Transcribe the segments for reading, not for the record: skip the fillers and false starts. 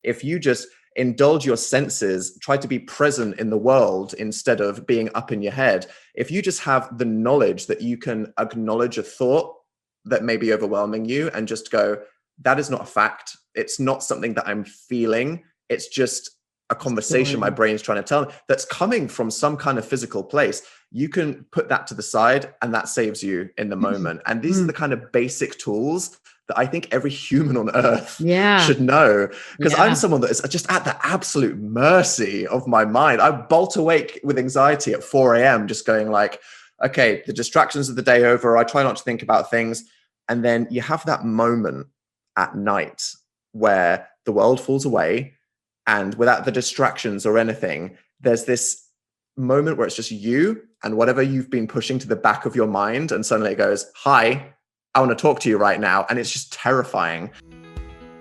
If you just indulge your senses, try to be present in the world instead of being up in your head, if you just have the knowledge that you can acknowledge a thought that may be overwhelming you and just go, that is not a fact. It's not something that I'm feeling. It's just a conversation my brain's trying to tell me that's coming from some kind of physical place. You can put that to the side and that saves you in the moment. And these are the kind of basic tools that I think every human on earth should know. Because I'm someone that is just at the absolute mercy of my mind. I bolt awake with anxiety at 4 a.m. just going like, okay, the distractions of the day over. I try not to think about things. And then you have that moment at night where the world falls away and without the distractions or anything, there's this moment where it's just you and whatever you've been pushing to the back of your mind. And suddenly it goes, hi, I want to talk to you right now. And it's just terrifying.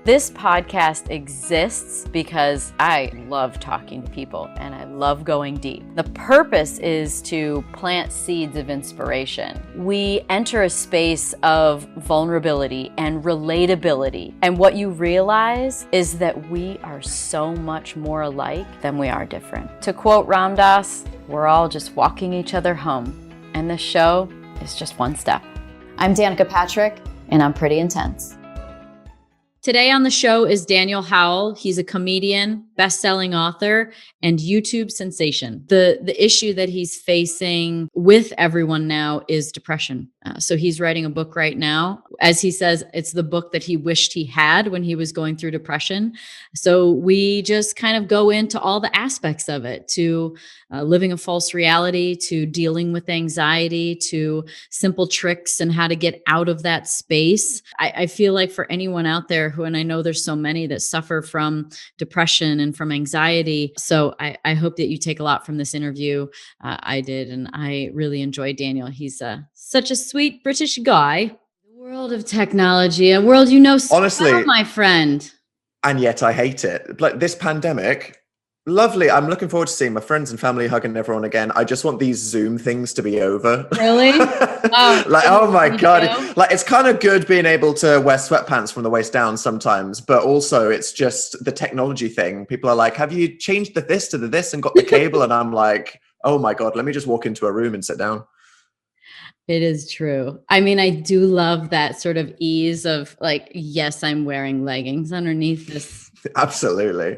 This podcast exists because I love talking to people and I love going deep. The purpose is to plant seeds of inspiration. We enter a space of vulnerability and relatability. And what you realize is that we are so much more alike than we are different. To quote Ram Dass, we're all just walking each other home. And this show is just one step. I'm Danica Patrick, and I'm pretty intense. Today on the show is Daniel Howell. He's a comedian, best-selling author, and YouTube sensation. The issue that he's facing with everyone now is depression. So he's writing a book right now. As he says, it's the book that he wished he had when he was going through depression. So we just kind of go into all the aspects of it, to living a false reality, to dealing with anxiety, to simple tricks and how to get out of that space. I feel like for anyone out there who, and I know there's so many that suffer from depression and from anxiety. So I hope that you take a lot from this interview. I did, and I really enjoyed Daniel. He's such a sweet British guy. The world of technology, a world you know so honestly, well, my friend. And yet I hate it. Like this pandemic, lovely. I'm looking forward to seeing my friends and family, hugging everyone again. I just want these Zoom things to be over. Really? Oh my God. Like it's kind of good being able to wear sweatpants from the waist down sometimes, but also it's just the technology thing. People are like, have you changed the this to the this and got the cable? And I'm like, oh my God, let me just walk into a room and sit down. It is true. I mean, I do love that sort of ease of like, yes, I'm wearing leggings underneath this. Absolutely.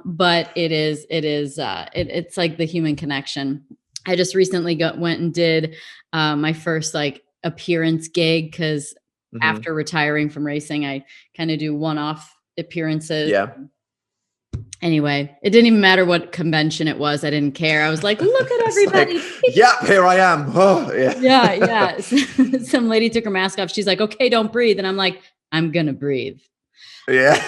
But it's like the human connection. I just recently went and did my first like appearance gig because after retiring from racing, I kind of do one-off appearances. Yeah. Anyway, it didn't even matter what convention it was. I didn't care. I was like, look at everybody. Like, yep, here I am. Oh, yeah. Yeah. Some lady took her mask off. She's like, okay, don't breathe. And I'm like, I'm going to breathe. Yeah.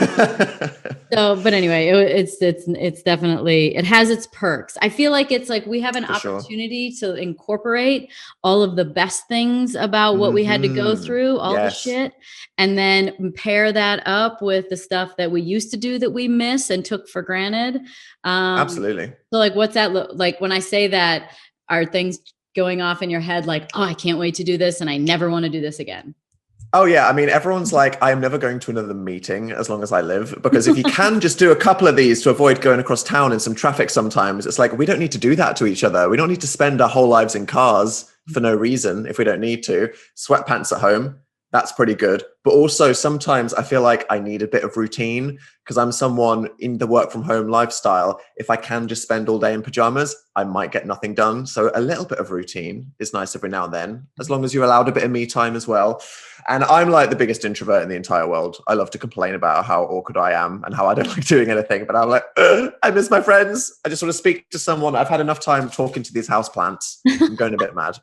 But anyway, it's definitely, it has its perks. I feel like it's like we have an opportunity to incorporate all of the best things about what we had to go through, all the shit, and then pair that up with the stuff that we used to do that we miss and took for granted. Absolutely. So like, what's that look like when I say that? Are things going off in your head like, oh, I can't wait to do this and I never want to do this again? Oh, yeah. I mean, everyone's like, I'm never going to another meeting as long as I live, because if you can just do a couple of these to avoid going across town in some traffic sometimes, it's like, we don't need to do that to each other. We don't need to spend our whole lives in cars for no reason if we don't need to. Sweatpants at home, that's pretty good. But also sometimes I feel like I need a bit of routine because I'm someone in the work from home lifestyle. If I can just spend all day in pajamas, I might get nothing done. So a little bit of routine is nice every now and then, as long as you're allowed a bit of me time as well. And I'm like the biggest introvert in the entire world. I love to complain about how awkward I am and how I don't like doing anything. But I'm like, I miss my friends. I just want to speak to someone. I've had enough time talking to these houseplants. I'm going a bit mad.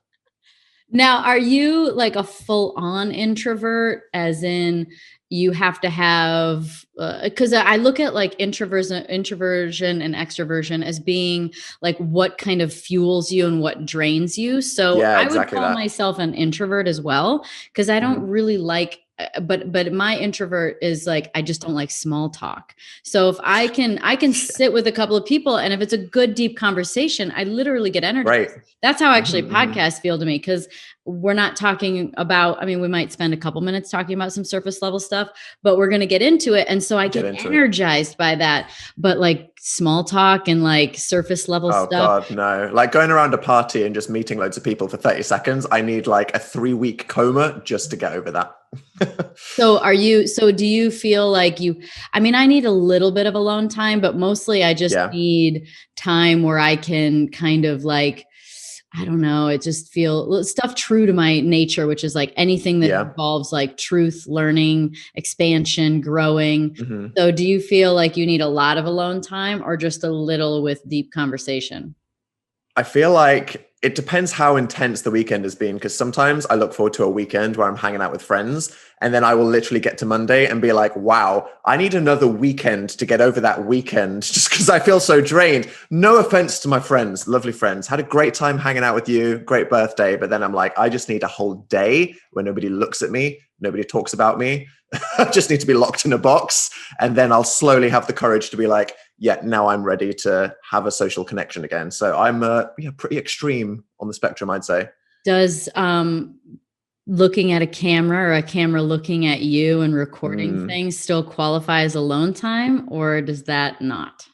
Now, are you like a full-on introvert, as in you have to have, because I look at like introversion and extroversion as being like what kind of fuels you and what drains you. So yeah, exactly, I would call myself an introvert as well, because I don't really like, but my introvert is like, I just don't like small talk. So if I can sit with a couple of people, and if it's a good, deep conversation, I literally get energized. Right. That's how actually podcasts feel to me. Cause we're not talking about, I mean, we might spend a couple minutes talking about some surface level stuff, but we're going to get into it. And so I get energized by that. But like small talk and like surface level Oh stuff. God, no. Like going around a party and just meeting loads of people for 30 seconds. I need like a 3-week coma just to get over that. So do you feel like I mean, I need a little bit of alone time, but mostly I just need time where I can kind of like, I don't know, it just feel stuff true to my nature, which is like anything that involves like truth, learning, expansion, growing. Mm-hmm. So do you feel like you need a lot of alone time or just a little with deep conversation? I feel like it depends how intense the weekend has been, because sometimes I look forward to a weekend where I'm hanging out with friends, and then I will literally get to Monday and be like, wow, I need another weekend to get over that weekend just because I feel so drained. No offense to my friends, lovely friends. Had a great time hanging out with you. Great birthday. But then I'm like, I just need a whole day where nobody looks at me. Nobody talks about me. I just need to be locked in a box. And then I'll slowly have the courage to be like, yeah, now I'm ready to have a social connection again. So I'm pretty extreme on the spectrum, I'd say. Does looking at a camera or a camera looking at you and recording things still qualify as alone time, or does that not?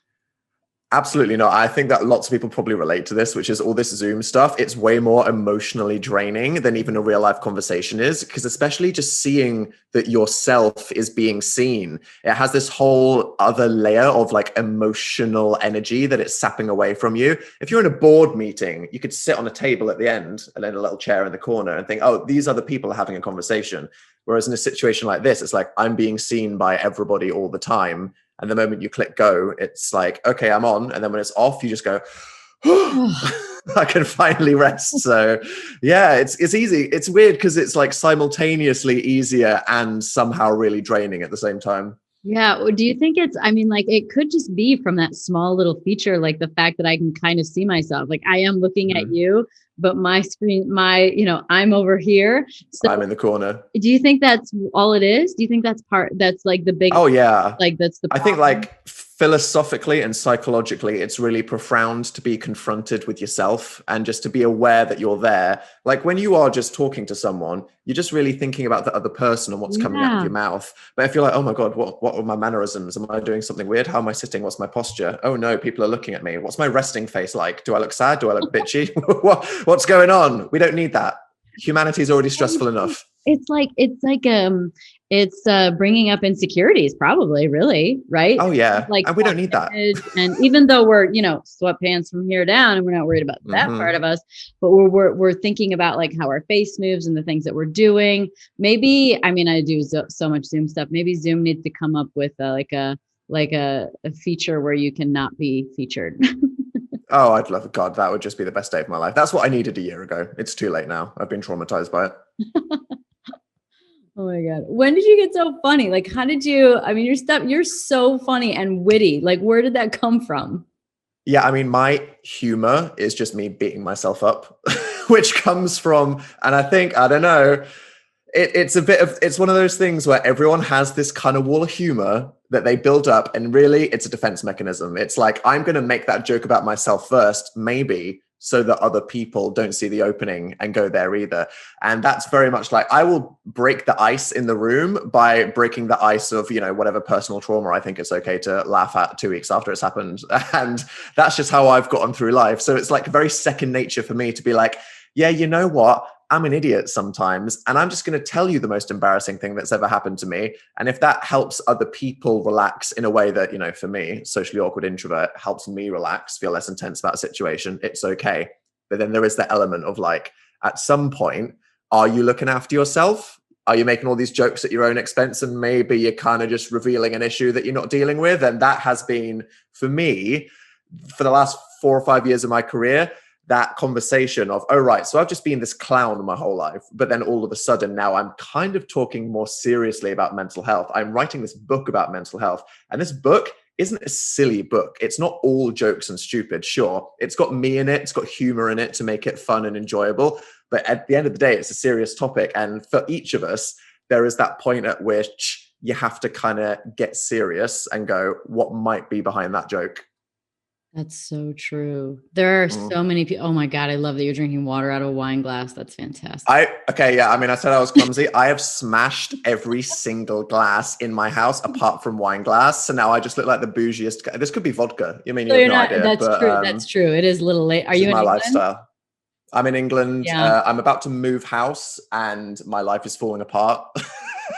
Absolutely not. I think that lots of people probably relate to this, which is all this Zoom stuff. It's way more emotionally draining than even a real life conversation is, because especially just seeing that yourself is being seen, it has this whole other layer of like emotional energy that it's sapping away from you. If you're in a board meeting, you could sit on a table at the end and then a little chair in the corner and think, oh, these other people are having a conversation. Whereas in a situation like this, it's like I'm being seen by everybody all the time. And the moment you click go, it's like, okay, I'm on. And then when it's off, you just go, I can finally rest. So yeah, it's easy. It's weird because it's like simultaneously easier and somehow really draining at the same time. Yeah. Do you think I mean, like it could just be from that small little feature, like the fact that I can kind of see myself, like I am looking at you, but my screen, I'm over here. So I'm in the corner. do you think that's all it is? Do you think that's like the big, oh yeah, like that's the problem? I think like philosophically and psychologically, it's really profound to be confronted with yourself and just to be aware that you're there. Like when you are just talking to someone, you're just really thinking about the other person and what's coming out of your mouth. But if you're like, oh my God, what are my mannerisms? Am I doing something weird? How am I sitting? What's my posture? Oh no, people are looking at me. What's my resting face like? Do I look sad? Do I look bitchy? What's going on? We don't need that. Humanity is already stressful enough. It's bringing up insecurities, probably, really, right? Oh yeah, like, and we don't need that. And even though we're sweatpants from here down, and we're not worried about that part of us, but we're thinking about like how our face moves and the things that we're doing. Maybe, I mean, I do so much Zoom stuff. Maybe Zoom needs to come up with a feature where you cannot be featured. Oh, I'd love it. God, that would just be the best day of my life. That's what I needed a year ago. It's too late now. I've been traumatized by it. Oh my God. When did you get so funny? Like, how did you, I mean, you're so funny and witty. Like, where did that come from? Yeah, I mean, my humor is just me beating myself up, which comes from, and I think, I don't know, it's one of those things where everyone has this kind of wall of humor that they build up, and really it's a defense mechanism. It's like, I'm going to make that joke about myself first, maybe, so that other people don't see the opening and go there either. And that's very much like, I will break the ice in the room by breaking the ice of, whatever personal trauma I think it's okay to laugh at 2 weeks after it's happened. And that's just how I've gotten through life. So it's like very second nature for me to be like, yeah, you know what? I'm an idiot sometimes, and I'm just going to tell you the most embarrassing thing that's ever happened to me. And if that helps other people relax in a way that, for me, socially awkward introvert, helps me relax, feel less intense about a situation, it's okay. But then there is the element of like, at some point, are you looking after yourself? Are you making all these jokes at your own expense? And maybe you're kind of just revealing an issue that you're not dealing with. And that has been, for me, for the last 4 or 5 years of my career, that conversation of, oh, right, so I've just been this clown my whole life, but then all of a sudden now I'm kind of talking more seriously about mental health. I'm writing this book about mental health, and this book isn't a silly book. It's not all jokes and stupid. Sure, it's got me in it. It's got humor in it to make it fun and enjoyable. But at the end of the day, it's a serious topic. And for each of us, there is that point at which you have to kind of get serious and go, what might be behind that joke? That's so true. There are Mm. so many people. Oh my God, I love that you're drinking water out of a wine glass. That's fantastic. I mean, I said I was clumsy. I have smashed every single glass in my house apart from wine glass. So now I just look like the bougiest guy. This could be vodka. You mean So you have you're no not, idea, that's but true. That's true. It is a little late. Are this is you in my England? lifestyle. I'm in England. Yeah. I'm about to move house and my life is falling apart.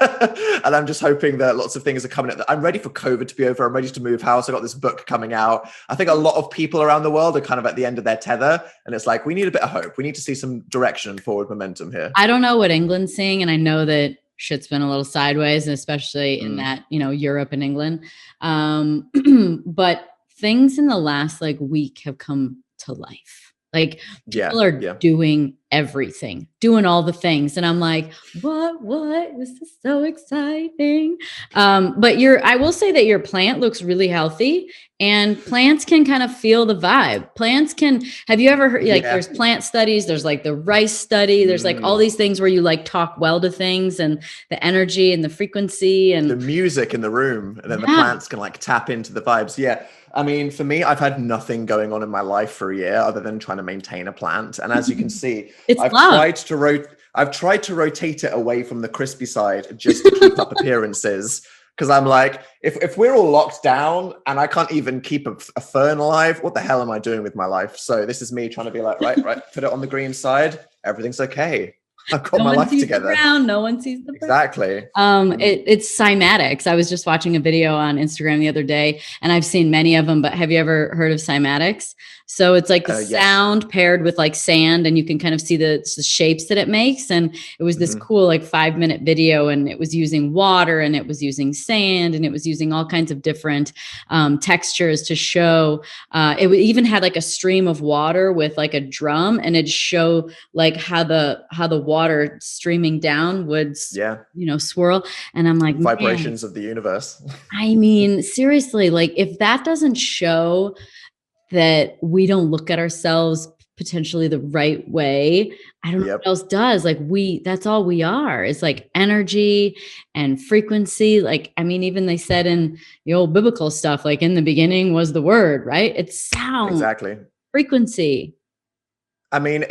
And I'm just hoping that lots of things are coming. I'm ready for COVID to be over. I'm ready to move house. I got this book coming out. I think a lot of people around the world are kind of at the end of their tether. And it's like, we need a bit of hope. We need to see some direction and forward momentum here. I don't know what England's seeing. And I know that shit's been a little sideways, especially in that, Europe and England. But things in the last like week have come to life. Like people are doing everything, doing all the things. And I'm like, what? This is so exciting. But I will say that your plant looks really healthy, and plants can kind of feel the vibe. Plants can, have you ever heard, like there's plant studies, there's like the rice study, there's like all these things where you like talk well to things and the energy and the frequency and the music in the room, and then the plants can like tap into the vibes. Yeah. I mean, for me, I've had nothing going on in my life for a year other than trying to maintain a plant. And as you can see, I've tried to rotate it away from the crispy side just to keep up appearances. Because I'm like, if we're all locked down and I can't even keep a fern alive, what the hell am I doing with my life? So this is me trying to be like, right, put it on the green side. Everything's okay. I've got my life together. No one sees the brown. Exactly. It's cymatics. I was just watching a video on Instagram the other day, and I've seen many of them, but have you ever heard of cymatics? So it's like the sound paired with like sand, and you can kind of see the shapes that it makes. And it was this cool like 5-minute video, and it was using water, and it was using sand, and it was using all kinds of different textures to show. It even had like a stream of water with like a drum, and it'd show like how the water streaming down would swirl. And I'm like, vibrations of the universe. I mean, seriously, like if that doesn't show that we don't look at ourselves potentially the right way, I don't know what else does. Like that's all we are, is like energy and frequency. Like, I mean, even they said in the old biblical stuff, like in the beginning was the word, right? It's sound, exactly, frequency. I mean,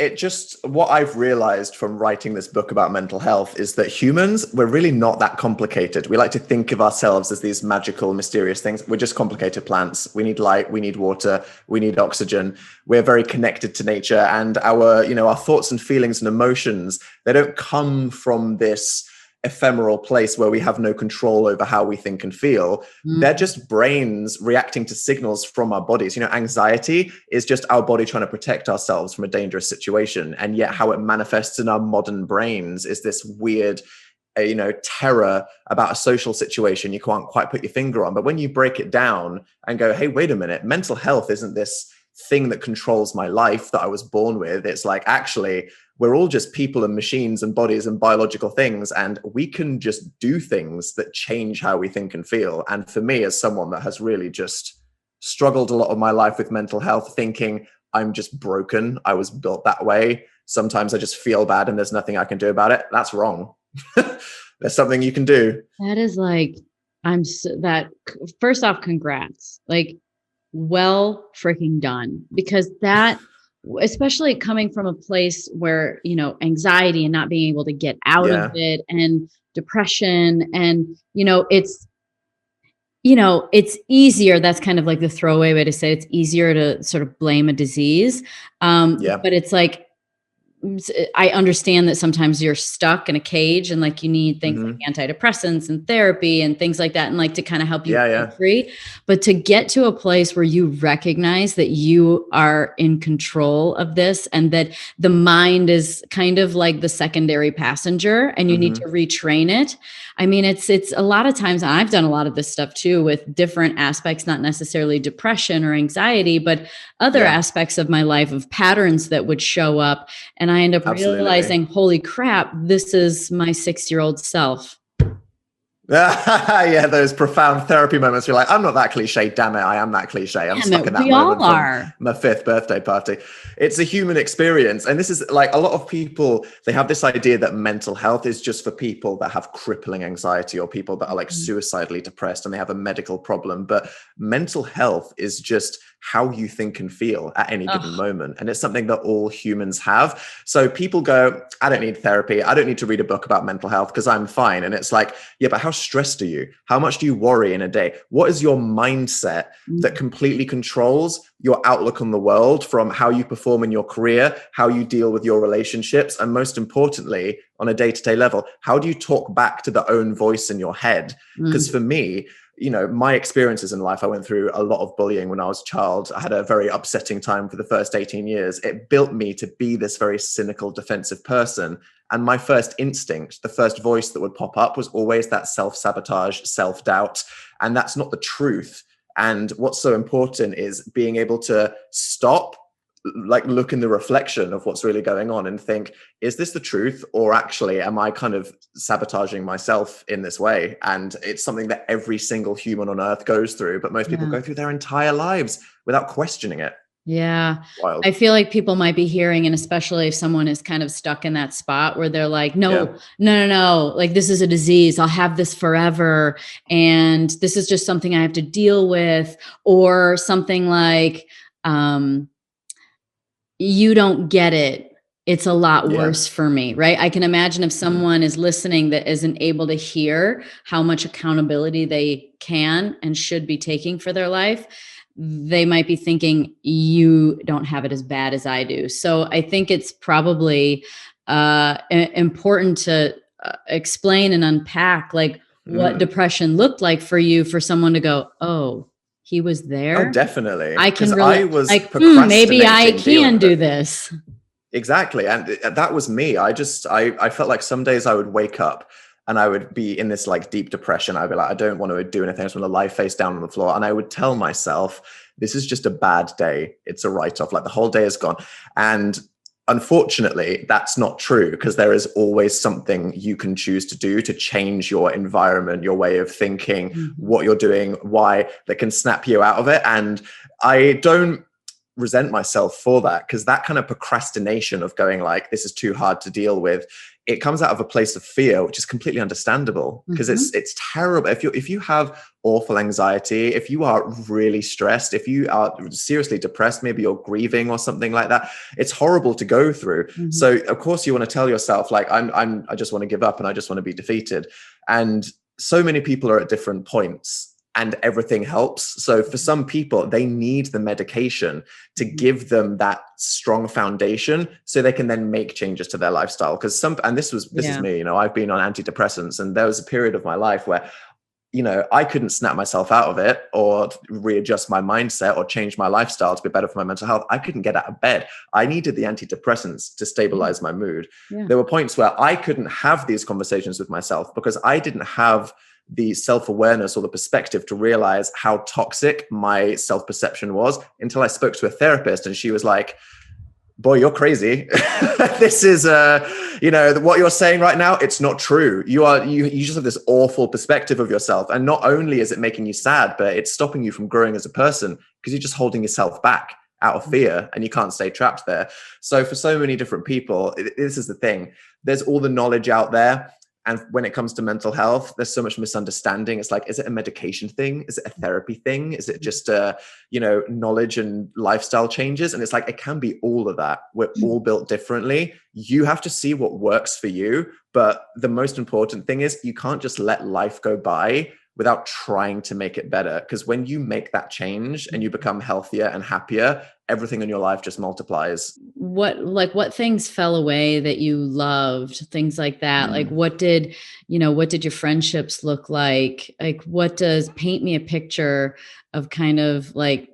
what I've realized from writing this book about mental health is that humans, we're really not that complicated. We like to think of ourselves as these magical, mysterious things. We're just complicated plants. We need light, we need water, we need oxygen. We're very connected to nature, and our thoughts and feelings and emotions, they don't come from this ephemeral place where we have no control over how we think and feel. They're just brains reacting to signals from our bodies. Anxiety is just our body trying to protect ourselves from a dangerous situation. And yet how it manifests in our modern brains is this weird, terror about a social situation you can't quite put your finger on. But when you break it down and go, hey, wait a minute, mental health isn't this thing that controls my life that I was born with. It's like, actually, we're all just people and machines and bodies and biological things, and we can just do things that change how we think and feel. And for me, as someone that has really just struggled a lot of my life with mental health, thinking I'm just broken, I was built that way, sometimes I just feel bad and there's nothing I can do about it. That's wrong. There's something you can do. That is like, first off, congrats. Like, well freaking done, because that, especially coming from a place where anxiety and not being able to get out of it, and depression, and it's easier, that's kind of like the throwaway way to say it. It's easier to sort of blame a disease, but it's like, I understand that sometimes you're stuck in a cage and like you need things like antidepressants and therapy and things like that, and like to kind of help you get free. But to get to a place where you recognize that you are in control of this, and that the mind is kind of like the secondary passenger, and you need to retrain it. I mean, it's a lot of times, and I've done a lot of this stuff too with different aspects, not necessarily depression or anxiety, but other aspects of my life, of patterns that would show up. And I end up realizing, holy crap, this is my 6-year-old self. Yeah, those profound therapy moments. You're like, I'm not that cliche. Damn it, I am that cliche. I'm stuck in that moment from my 5th birthday party. It's a human experience. And this is like a lot of people, they have this idea that mental health is just for people that have crippling anxiety or people that are like suicidally depressed and they have a medical problem. But mental health is just how you think and feel at any given moment. And it's something that all humans have. So people go, I don't need therapy. I don't need to read a book about mental health because I'm fine. And it's like, yeah, but how stressed are you? How much do you worry in a day? What is your mindset that completely controls your outlook on the world, from how you perform in your career, how you deal with your relationships, and most importantly, on a day-to-day level, how do you talk back to the own voice in your head? Because for me, you know, my experiences in life, I went through a lot of bullying when I was a child. I had a very upsetting time for the first 18 years. It built me to be this very cynical, defensive person. And my first instinct, the first voice that would pop up was always that self-sabotage, self-doubt. And that's not the truth. And what's so important is being able to stop, like look in the reflection of what's really going on and think, is this the truth? Or actually, am I kind of sabotaging myself in this way? And it's something that every single human on earth goes through, but most people go through their entire lives without questioning it. Yeah. Wild. I feel like people might be hearing, and especially if someone is kind of stuck in that spot where they're like, no, like this is a disease. I'll have this forever. And this is just something I have to deal with. Or something like, you don't get it. It's a lot worse for me, right? I can imagine if someone is listening that isn't able to hear how much accountability they can and should be taking for their life, they might be thinking, you don't have it as bad as I do. So I think it's probably important to explain and unpack like what depression looked like for you, for someone to go, oh, he was there. Oh, definitely. I can I was like, procrastinating. Maybe I can do this. Exactly. And that was me. I felt like some days I would wake up and I would be in this like deep depression. I'd be like, I don't want to do anything. I just want to lie face down on the floor. And I would tell myself, this is just a bad day. It's a write-off. Like the whole day is gone. And unfortunately, that's not true, because there is always something you can choose to do to change your environment, your way of thinking, what you're doing, why, that can snap you out of it. And I don't resent myself for that, because that kind of procrastination of going like, this is too hard to deal with, it comes out of a place of fear, which is completely understandable, because it's terrible. If you have awful anxiety, if you are really stressed, if you are seriously depressed, maybe you're grieving or something like that, it's horrible to go through. So of course you want to tell yourself like, I just want to give up and I just want to be defeated. And so many people are at different points, and everything helps. So for some people, they need the medication to give them that strong foundation so they can then make changes to their lifestyle. Because this is me, you know, I've been on antidepressants, and there was a period of my life where, you know, I couldn't snap myself out of it or readjust my mindset or change my lifestyle to be better for my mental health. I couldn't get out of bed. I needed the antidepressants to stabilize my mood. There were points where I couldn't have these conversations with myself because I didn't have the self-awareness or the perspective to realize how toxic my self-perception was until I spoke to a therapist, and she was like, boy, you're crazy. This is, you know, what you're saying right now, it's not true. You just have this awful perspective of yourself. And not only is it making you sad, but it's stopping you from growing as a person, because you're just holding yourself back out of fear, and you can't stay trapped there. So for so many different people, this is the thing. There's all the knowledge out there. And when it comes to mental health, there's so much misunderstanding. It's like, is it a medication thing? Is it a therapy thing? Is it just, you know, knowledge and lifestyle changes? And it's like, it can be all of that. We're all built differently. You have to see what works for you. But the most important thing is you can't just let life go by without trying to make it better. Because when you make that change and you become healthier and happier, everything in your life just multiplies. What things fell away that you loved, things like that? Like what did your friendships look like? Like paint me a picture of kind of like,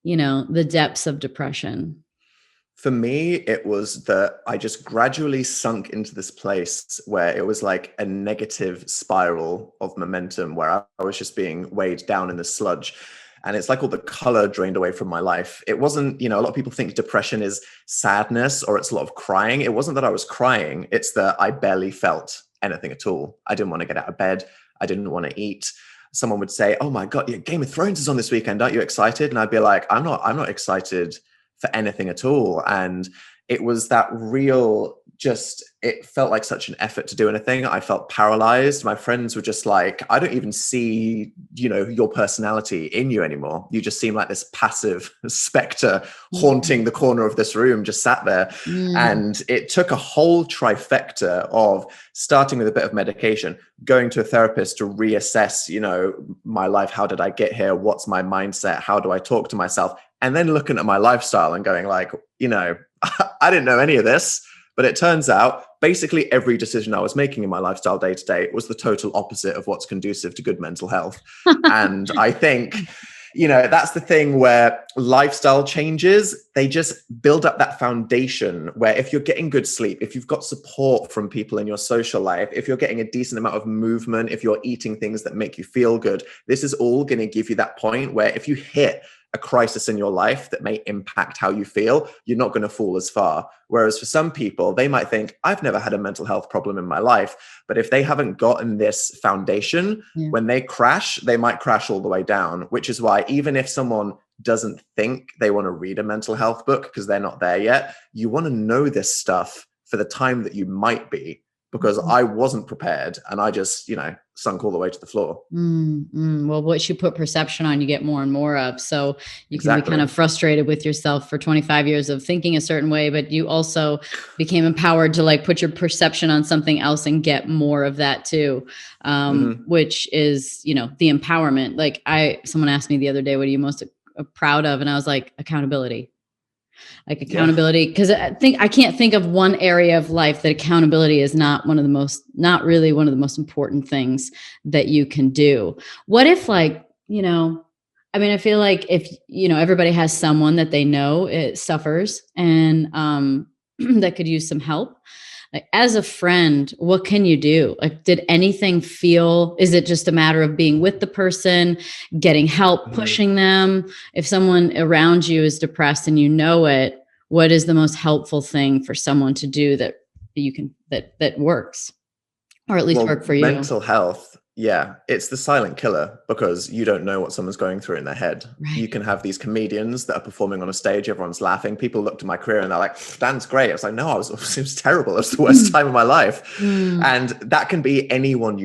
you know, the depths of depression. For me, it was that I just gradually sunk into this place where it was like a negative spiral of momentum, where I was just being weighed down in the sludge. And it's like all the color drained away from my life. It wasn't, you know, a lot of people think depression is sadness or it's a lot of crying. It wasn't that I was crying. It's that I barely felt anything at all. I didn't want to get out of bed. I didn't want to eat. Someone would say, oh my God, yeah, Game of Thrones is on this weekend. Aren't you excited? And I'd be like, I'm not excited for anything at all. And it was that real, just, it felt like such an effort to do anything. I felt paralyzed. My friends were just like, I don't even see, your personality in you anymore. You just seem like this passive specter haunting the corner of this room, just sat there. And it took a whole trifecta of starting with a bit of medication, going to a therapist to reassess, my life. How did I get here? What's my mindset? How do I talk to myself? And then looking at my lifestyle and going like, I didn't know any of this, but it turns out basically every decision I was making in my lifestyle day to day was the total opposite of what's conducive to good mental health. And I think, that's the thing where lifestyle changes, they just build up that foundation where if you're getting good sleep, if you've got support from people in your social life, if you're getting a decent amount of movement, if you're eating things that make you feel good, this is all going to give you that point where if you hit a crisis in your life that may impact how you feel, you're not going to fall as far. Whereas for some people, they might think, I've never had a mental health problem in my life. But if they haven't gotten this foundation, when they crash, they might crash all the way down, which is why even if someone doesn't think they want to read a mental health book because they're not there yet, you want to know this stuff for the time that you might be. Because I wasn't prepared and I just, sunk all the way to the floor. Well, what you put perception on, you get more and more of. So you can be kind of frustrated with yourself for 25 years of thinking a certain way, but you also became empowered to like put your perception on something else and get more of that too. Which is, the empowerment. Like someone asked me the other day, what are you most proud of? And I was like, accountability. Because I can't think of one area of life that accountability is not really one of the most important things that you can do. What if I feel like if, everybody has someone that they know it suffers and that could use some help. Like, as a friend, what can you do? Like, did anything is it just a matter of being with the person, getting help, pushing them? If someone around you is depressed and you know it, what is the most helpful thing for someone to do that you can, that works, or at least work for you? Mental health. Yeah, it's the silent killer because you don't know what someone's going through in their head. Right. You can have these comedians that are performing on a stage, everyone's laughing. People look to my career and they're like, Dan's great. I was like, no, it was terrible. It was the worst time of my life. And that can be anyone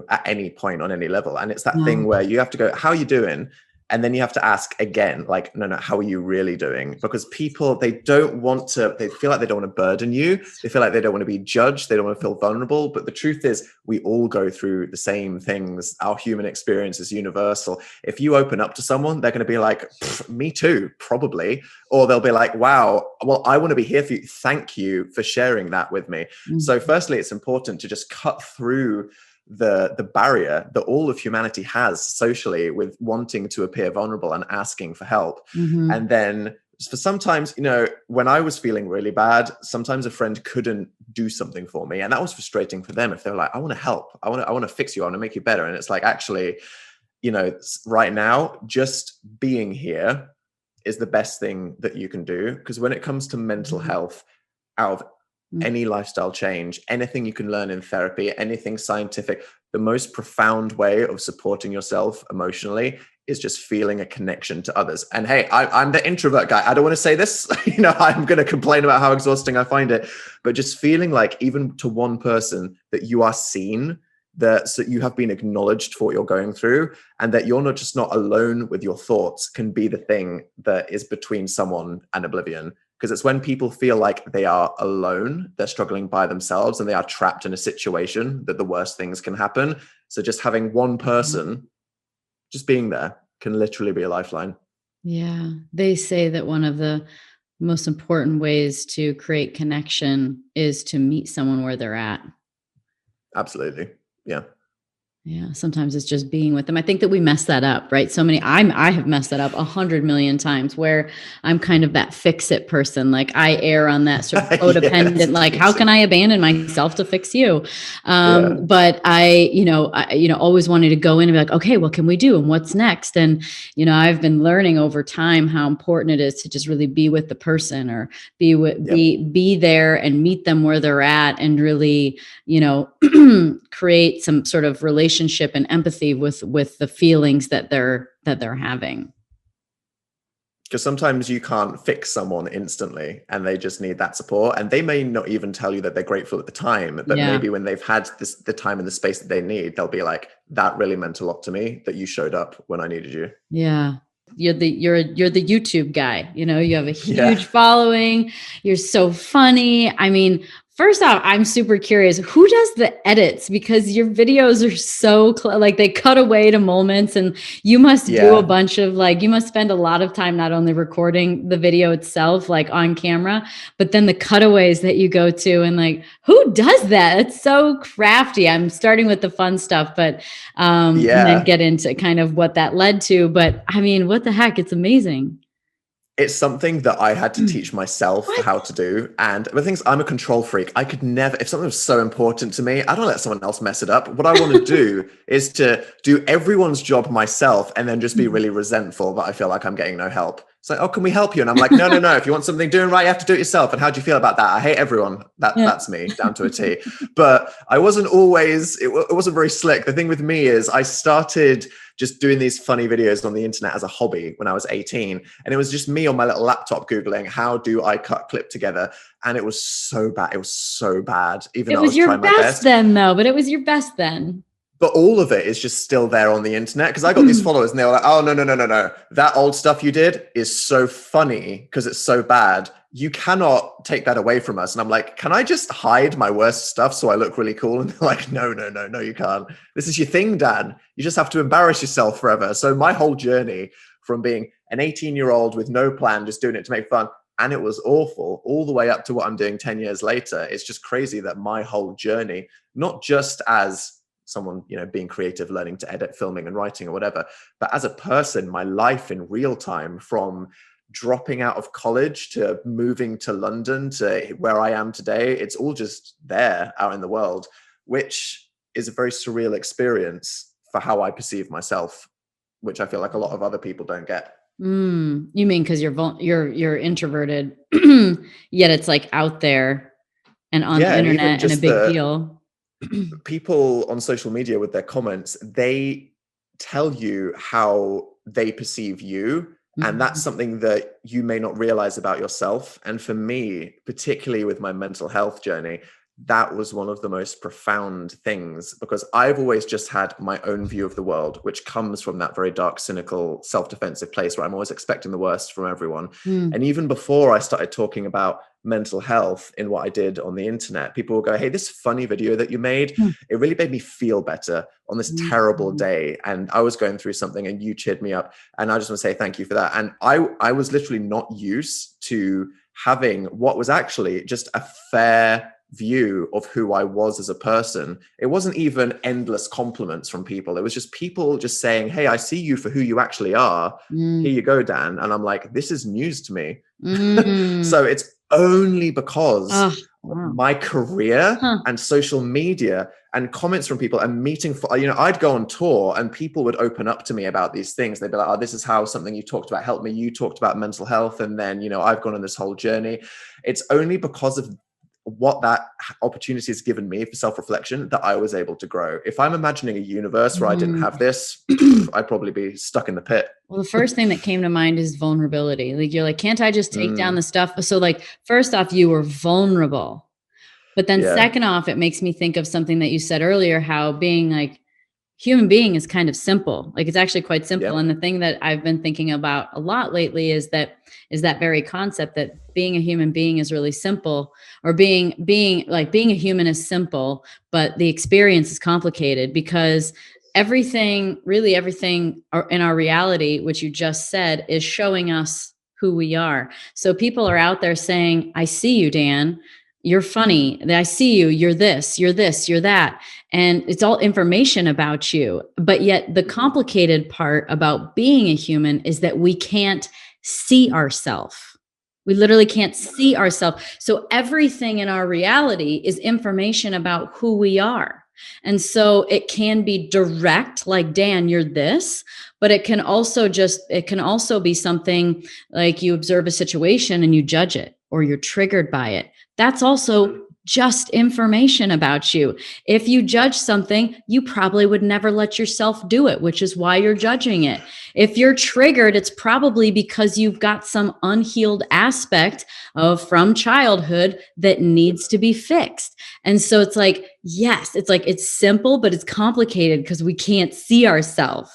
at any point on any level. And it's that thing where you have to go, how are you doing? And then you have to ask again, like, no, how are you really doing? Because people, they feel like they don't want to burden you. They feel like they don't want to be judged. They don't want to feel vulnerable. But the truth is, we all go through the same things. Our human experience is universal. If you open up to someone, they're going to be like, me too, probably. Or they'll be like, wow, well, I want to be here for you. Thank you for sharing that with me. So firstly, it's important to just cut through the barrier that all of humanity has socially with wanting to appear vulnerable and asking for help. And then for sometimes, when I was feeling really bad, sometimes a friend couldn't do something for me. And that was frustrating for them if they're like, I want to help. I want to fix you. I want to make you better. And it's like, actually, right now, just being here is the best thing that you can do. Because when it comes to mental health, out of any lifestyle change, anything you can learn in therapy, anything scientific, the most profound way of supporting yourself emotionally is just feeling a connection to others. And hey, I'm the introvert guy. I don't want to say this, I'm going to complain about how exhausting I find it, but just feeling like even to one person that you are seen, that so you have been acknowledged for what you're going through, and that you're not alone with your thoughts can be the thing that is between someone and oblivion. Because it's when people feel like they are alone, they're struggling by themselves, and they are trapped in a situation that the worst things can happen. So just having one person just being there can literally be a lifeline. Yeah. They say that one of the most important ways to create connection is to meet someone where they're at. Absolutely. Yeah. Yeah. Sometimes it's just being with them. I think that we mess that up, right? I have messed that up 100 million times where I'm kind of that fix it person. Like I err on that sort of codependent, yes, like how can I abandon myself to fix you? But I always wanted to go in and be like, okay, what can we do? And what's next? And, I've been learning over time how important it is to just really be with the person, or be there and meet them where they're at, and really, create some sort of relationship relationship and empathy with the feelings that they're having. Because sometimes you can't fix someone instantly and they just need that support. And they may not even tell you that they're grateful at the time, but maybe when they've had the time and the space that they need, they'll be like, that really meant a lot to me that you showed up when I needed you. Yeah. You're the YouTube guy, you have a huge following. You're so funny. I mean, first off, I'm super curious, who does the edits? Because your videos are so like they cut away to moments, and you must do a bunch of you must spend a lot of time not only recording the video itself, like on camera, but then the cutaways that you go to, and who does that? It's so crafty. I'm starting with the fun stuff, but and then get into kind of what that led to. But I mean, what the heck? It's amazing. It's something that I had to teach myself how to do. And the thing is, I'm a control freak. I could never, if something was so important to me, I don't let someone else mess it up. What I want to do is to do everyone's job myself and then just be really resentful that I feel like I'm getting no help. It's like, oh, can we help you? And I'm like, no. If you want something doing right, you have to do it yourself. And how do you feel about that? I hate everyone. That's me down to a T. But I wasn't always, it wasn't very slick. The thing with me is I started just doing these funny videos on the internet as a hobby when I was 18. And it was just me on my little laptop Googling, how do I cut clip together? And it was so bad. It was so bad. Even though I was trying my best. It was your best then though, but it was your best then. But all of it is just still there on the internet, because I got these followers and they were like, oh, no. That old stuff you did is so funny because it's so bad. You cannot take that away from us. And I'm like, can I just hide my worst stuff so I look really cool? And they're like, no, you can't. This is your thing, Dan. You just have to embarrass yourself forever. So my whole journey from being an 18-year-old with no plan, just doing it to make fun, and it was awful, all the way up to what I'm doing 10 years later. It's just crazy that my whole journey, not just as someone, being creative, learning to edit, filming and writing or whatever, but as a person, my life in real time, from dropping out of college to moving to London to where I am today, it's all just there out in the world, which is a very surreal experience for how I perceive myself, which I feel like a lot of other people don't get. You mean because you're introverted, yet it's out there and on the internet and a big deal. People on social media with their comments, they tell you how they perceive you. And that's something that you may not realize about yourself. And for me, particularly with my mental health journey, that was one of the most profound things, because I've always just had my own view of the world, which comes from that very dark, cynical, self-defensive place where I'm always expecting the worst from everyone. And even before I started talking about mental health in what I did on the internet, people will go, hey, this funny video that you made, it really made me feel better on this terrible day. And I was going through something and you cheered me up. And I just want to say thank you for that. And I was literally not used to having what was actually just a fair view of who I was as a person. It wasn't even endless compliments from people. It was just people just saying, hey, I see you for who you actually are. Here you go, Dan. And I'm like, this is news to me. So it's only because my career and social media and comments from people and meeting, I'd go on tour and people would open up to me about these things. They'd be like, oh, this is how something you talked about helped me. You talked about mental health. And then, I've gone on this whole journey. It's only because of what that opportunity has given me for self-reflection that I was able to grow. If I'm imagining a universe where I didn't have this, I'd probably be stuck in the pit. Well, the first thing that came to mind is vulnerability. You're like, can't I just take down the stuff? So first off, you were vulnerable, but then second off, it makes me think of something that you said earlier, how being human being is kind of simple. It's actually quite simple. And the thing that I've been thinking about a lot lately is that very concept that being a human being is really simple, or being a human is simple, but the experience is complicated, because everything in our reality, which you just said, is showing us who we are. So people are out there saying, I see you, Dan. You're funny. I see you. You're this, you're that. And it's all information about you. But yet the complicated part about being a human is that we can't see ourselves. We literally can't see ourselves. So everything in our reality is information about who we are. And so it can be direct, like, Dan, you're this, but it can also be something like you observe a situation and you judge it, or you're triggered by it. That's also just information about you. If you judge something, you probably would never let yourself do it, which is why you're judging it. If you're triggered, it's probably because you've got some unhealed aspect from childhood that needs to be fixed. And so it's like, yes, it's like, it's simple, but it's complicated because we can't see ourselves.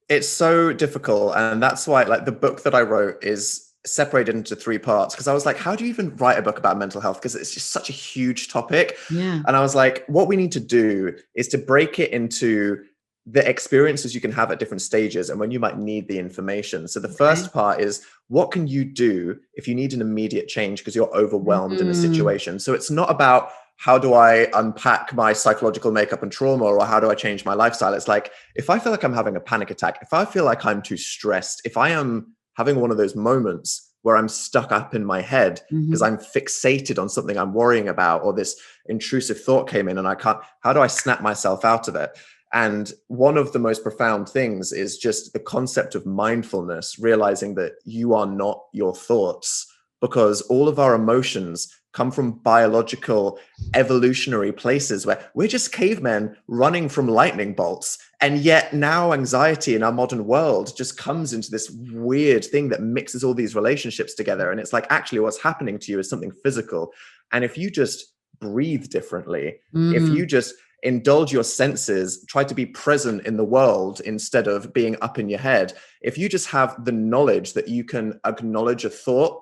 It's so difficult. And that's why like the book that I wrote is separated into 3 parts, because I was like, how do you even write a book about mental health? Because it's just such a huge topic. Yeah. And I was like, what we need to do is to break it into the experiences you can have at different stages and when you might need the information. So the first part is, what can you do if you need an immediate change because you're overwhelmed in a situation? So it's not about how do I unpack my psychological makeup and trauma, or how do I change my lifestyle? It's like, if I feel like I'm having a panic attack, if I feel like I'm too stressed, if I am having one of those moments where I'm stuck up in my head because I'm fixated on something I'm worrying about, or this intrusive thought came in and I can't, how do I snap myself out of it? And one of the most profound things is just the concept of mindfulness, realizing that you are not your thoughts, because all of our emotions come from biological, evolutionary places where we're just cavemen running from lightning bolts. And yet now anxiety in our modern world just comes into this weird thing that mixes all these relationships together. And it's like, actually what's happening to you is something physical. And if you just breathe differently, if you just indulge your senses, try to be present in the world instead of being up in your head, if you just have the knowledge that you can acknowledge a thought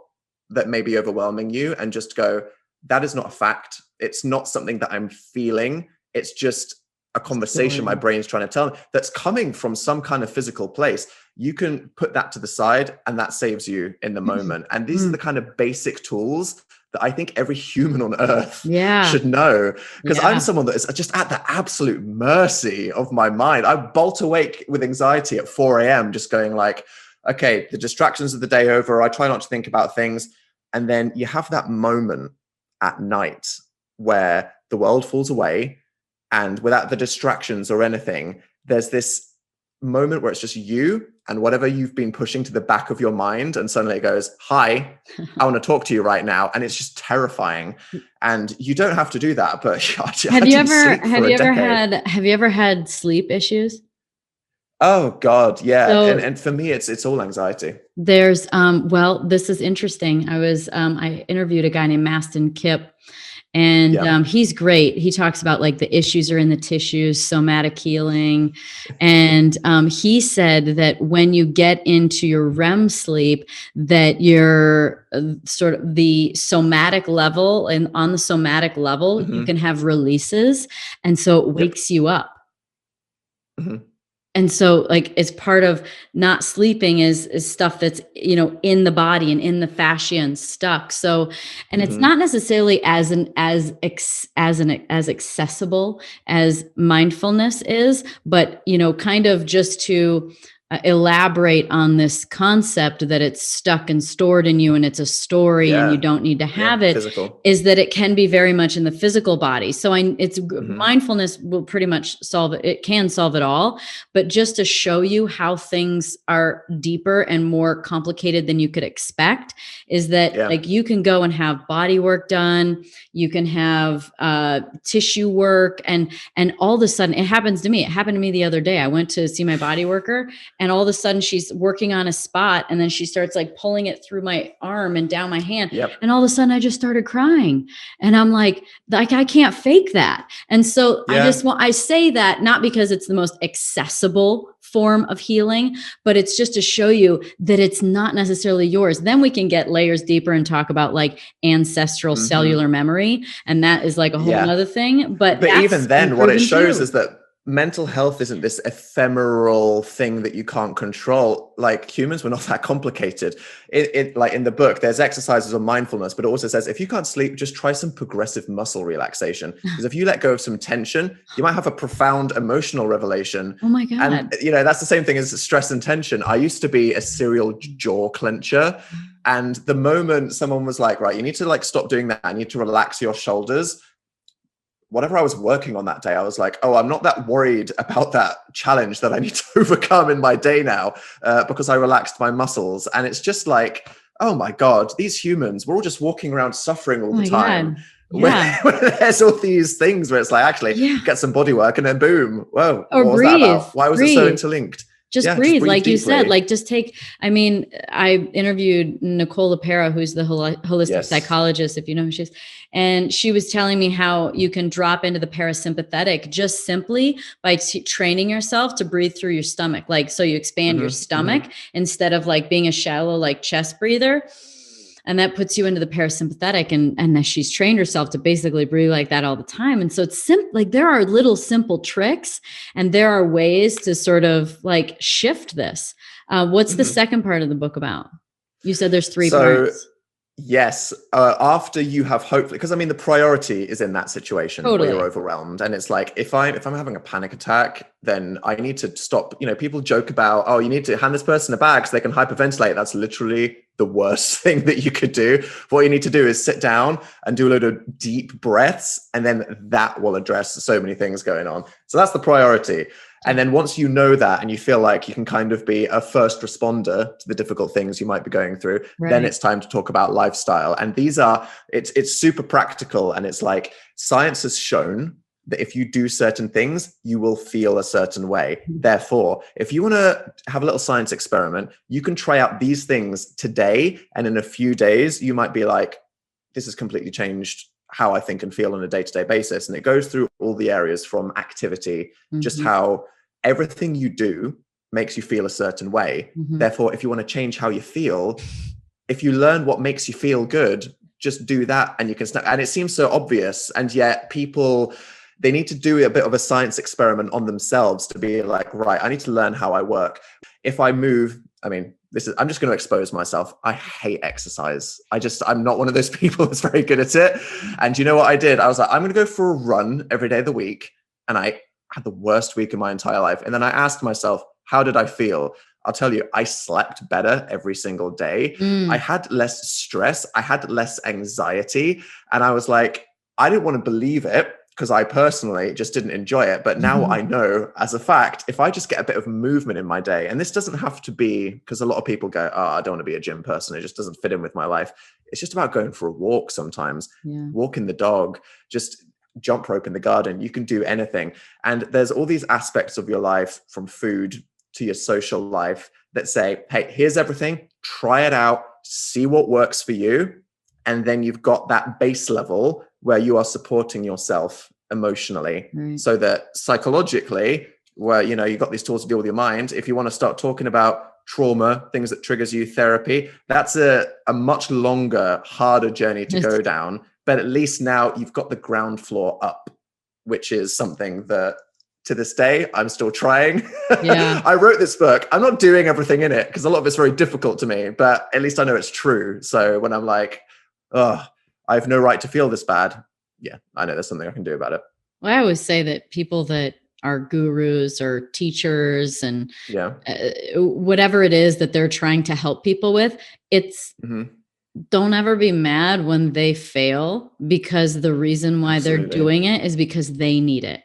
that may be overwhelming you and just go, that is not a fact. It's not something that I'm feeling. It's just a conversation my brain's trying to tell me that's coming from some kind of physical place. You can put that to the side and that saves you in the moment. And these are the kind of basic tools that I think every human on earth should know, because I'm someone that is just at the absolute mercy of my mind. I bolt awake with anxiety at 4 a.m. just going like, okay, the distractions of the day over. I try not to think about things. And then you have that moment at night where the world falls away, and without the distractions or anything, there's this moment where it's just you and whatever you've been pushing to the back of your mind. And suddenly it goes, hi, I want to talk to you right now. And it's just terrifying. And you don't have to do that. But have you ever had sleep issues? Oh God. Yeah. So, and for me, it's all anxiety. There's, well, this is interesting. I interviewed a guy named Mastin Kipp, and he's great. He talks about like the issues are in the tissues, somatic healing. And he said that when you get into your REM sleep, that you're sort of the somatic level, and on the somatic level, you can have releases. And so it wakes you up. And so like, it's part of not sleeping is stuff that's, in the body and in the fascia and stuck. So, and it's not necessarily as accessible as mindfulness is, but, kind of just to elaborate on this concept that it's stuck and stored in you and it's a story and you don't need to have it, physical. Is that it can be very much in the physical body. So mindfulness will pretty much solve it. It can solve it all, but just to show you how things are deeper and more complicated than you could expect is that like you can go and have body work done. You can have tissue work and all of a sudden it happens to me. It happened to me the other day. I went to see my body worker, and all of a sudden she's working on a spot, and then she starts like pulling it through my arm and down my hand. And all of a sudden I just started crying, and I'm like I can't fake that. And so I say that not because it's the most accessible form of healing, but it's just to show you that it's not necessarily yours. Then we can get layers deeper and talk about like ancestral cellular memory. And that is like a whole other thing. But even then, what it shows is that mental health isn't this ephemeral thing that you can't control. Like humans, we're not that complicated. It like in the book, there's exercises on mindfulness, but it also says if you can't sleep, just try some progressive muscle relaxation. Because if you let go of some tension, you might have a profound emotional revelation. Oh my God. And that's the same thing as stress and tension. I used to be a serial jaw clencher. And the moment someone was like, right, you need to like stop doing that. I need to relax your shoulders. Whatever I was working on that day, I was like, oh, I'm not that worried about that challenge that I need to overcome in my day now because I relaxed my muscles. And it's just like, oh my God, these humans, we're all just walking around suffering all the time. God. Yeah. When there's all these things where it's like, actually, get some body work and then boom, whoa, Or what was breathe. that about? Why was it so interlinked? Just breathe, like you said, like just take, I mean, I interviewed Nicole LaPera, who's the holistic psychologist, if you know who she is. And she was telling me how you can drop into the parasympathetic just simply by training yourself to breathe through your stomach. Like, so you expand your stomach instead of like being a shallow, like chest breather. And that puts you into the parasympathetic. And she's trained herself to basically breathe like that all the time. And so it's simple. Like there are little simple tricks and there are ways to sort of like shift this. What's the second part of the book about? You said there's three parts. Yes. After you have hopefully, because I mean, the priority is in that situation where you're overwhelmed. And it's like, if I'm having a panic attack, then I need to stop. You know, people joke about, oh, you need to hand this person a bag so they can hyperventilate. That's literally the worst thing that you could do. What you need to do is sit down and do a load of deep breaths. And then that will address so many things going on. So that's the priority. And then once you know that and you feel like you can kind of be a first responder to the difficult things you might be going through, then it's time to talk about lifestyle. And it's super practical. And it's like science has shown that if you do certain things, you will feel a certain way. Therefore, if you want to have a little science experiment, you can try out these things today. And in a few days, you might be like, this has completely changed how I think and feel on a day-to-day basis. And it goes through all the areas from activity, just how everything you do makes you feel a certain way. Therefore, if you want to change how you feel, if you learn what makes you feel good, just do that and you can snap. And it seems so obvious. And yet people, they need to do a bit of a science experiment on themselves to be like, right, I need to learn how I work. If I move, I mean, I'm just going to expose myself. I hate exercise. I'm not one of those people that's very good at it. And you know what I did? I was like, I'm going to go for a run every day of the week. And I had the worst week of my entire life. And then I asked myself, how did I feel? I'll tell you, I slept better every single day. I had less stress. I had less anxiety. And I was like, I didn't want to believe it, because I personally just didn't enjoy it. But now I know as a fact, if I just get a bit of movement in my day, and this doesn't have to be, because a lot of people go, oh, I don't want to be a gym person. It just doesn't fit in with my life. It's just about going for a walk sometimes, walking the dog, just jump rope in the garden. You can do anything. And there's all these aspects of your life, from food to your social life, that say, hey, here's everything, try it out, see what works for you. And then you've got that base level where you are supporting yourself emotionally, so that psychologically, where, you know, you've got these tools to deal with your mind. If you want to start talking about trauma, things that triggers you, therapy, that's a much longer, harder journey to go down. But at least now you've got the ground floor up, which is something that to this day, I'm still trying. I wrote this book. I'm not doing everything in it because a lot of it's very difficult to me, but at least I know it's true. So when I'm like, oh, I have no right to feel this bad, yeah, I know there's something I can do about it. Well, I always say that people that are gurus or teachers and whatever it is that they're trying to help people with, it's don't ever be mad when they fail, because the reason why they're doing it is because they need it.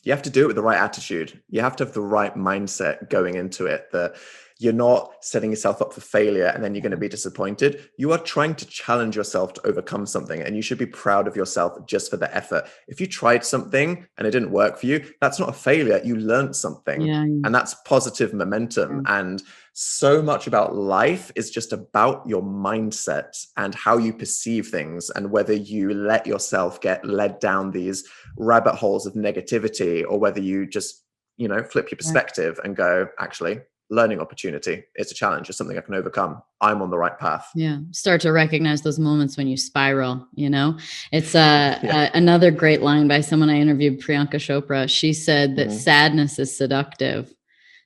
You have to do it with the right attitude. You have to have the right mindset going into it, that you're not setting yourself up for failure and then you're going to be disappointed. You are trying to challenge yourself to overcome something, and you should be proud of yourself just for the effort. If you tried something and it didn't work for you, that's not a failure. You learned something, and that's positive momentum. And so much about life is just about your mindset and how you perceive things, and whether you let yourself get led down these rabbit holes of negativity, or whether you just, you know, flip your perspective and go, actually, learning opportunity. It's a challenge. It's something I can overcome. I'm on the right path. Yeah. Start to recognize those moments when you spiral, you know. It's another great line by someone I interviewed, Priyanka Chopra. She said that sadness is seductive.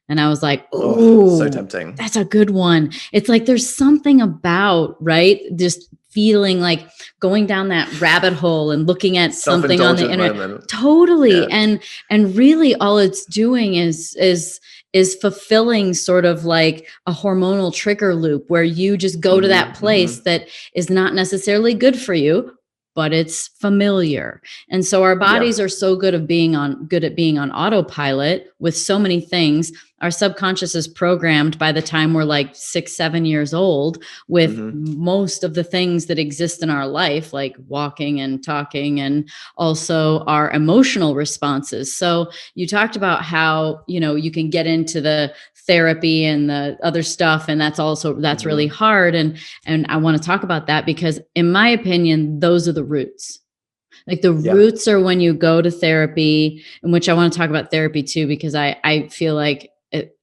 And I was like, oh, so tempting. That's a good one. It's like, there's something about, right, just feeling like going down that rabbit hole and looking at something on the internet. Moment. Totally. Yeah. And really all it's doing is fulfilling sort of like a hormonal trigger loop where you just go to that place that is not necessarily good for you, but it's familiar. And so our bodies are so good at being on autopilot with so many things. our subconscious is programmed by the time we're like 6, 7 years old with most of the things that exist in our life, like walking and talking, and also our emotional responses. So you talked about how, you can get into the therapy and the other stuff, and that's really hard. And I want to talk about that because in my opinion, those are the roots. Like the roots are when you go to therapy, in which I want to talk about therapy too, because I feel like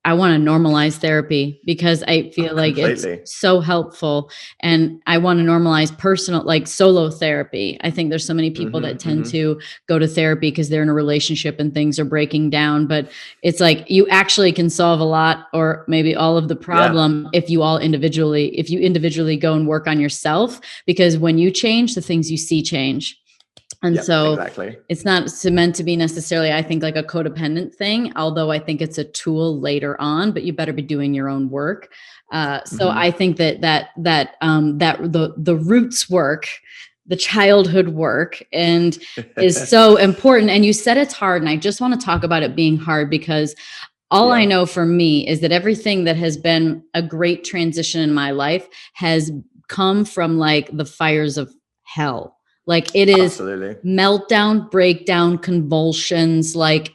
I want to normalize therapy because I feel like it's so helpful. And I want to normalize personal, like solo therapy. I think there's so many people that tend to go to therapy because they're in a relationship and things are breaking down. But it's like you actually can solve a lot or maybe all of the problem if you individually go and work on yourself, because when you change, the things you see change. And it's not meant to be necessarily, I think, like a codependent thing, although I think it's a tool later on, but you better be doing your own work. So I think that the roots work, the childhood work, and is so important. And you said it's hard. And I just want to talk about it being hard because all I know for me is that everything that has been a great transition in my life has come from like the fires of hell. Like it is meltdown, breakdown, convulsions, like,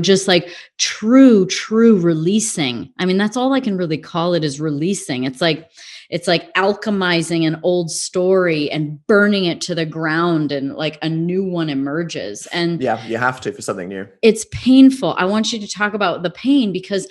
just like true releasing. I mean, that's all I can really call it, is releasing. It's like alchemizing an old story and burning it to the ground, and like a new one emerges. And you have to for something new. It's painful. I want you to talk about the pain because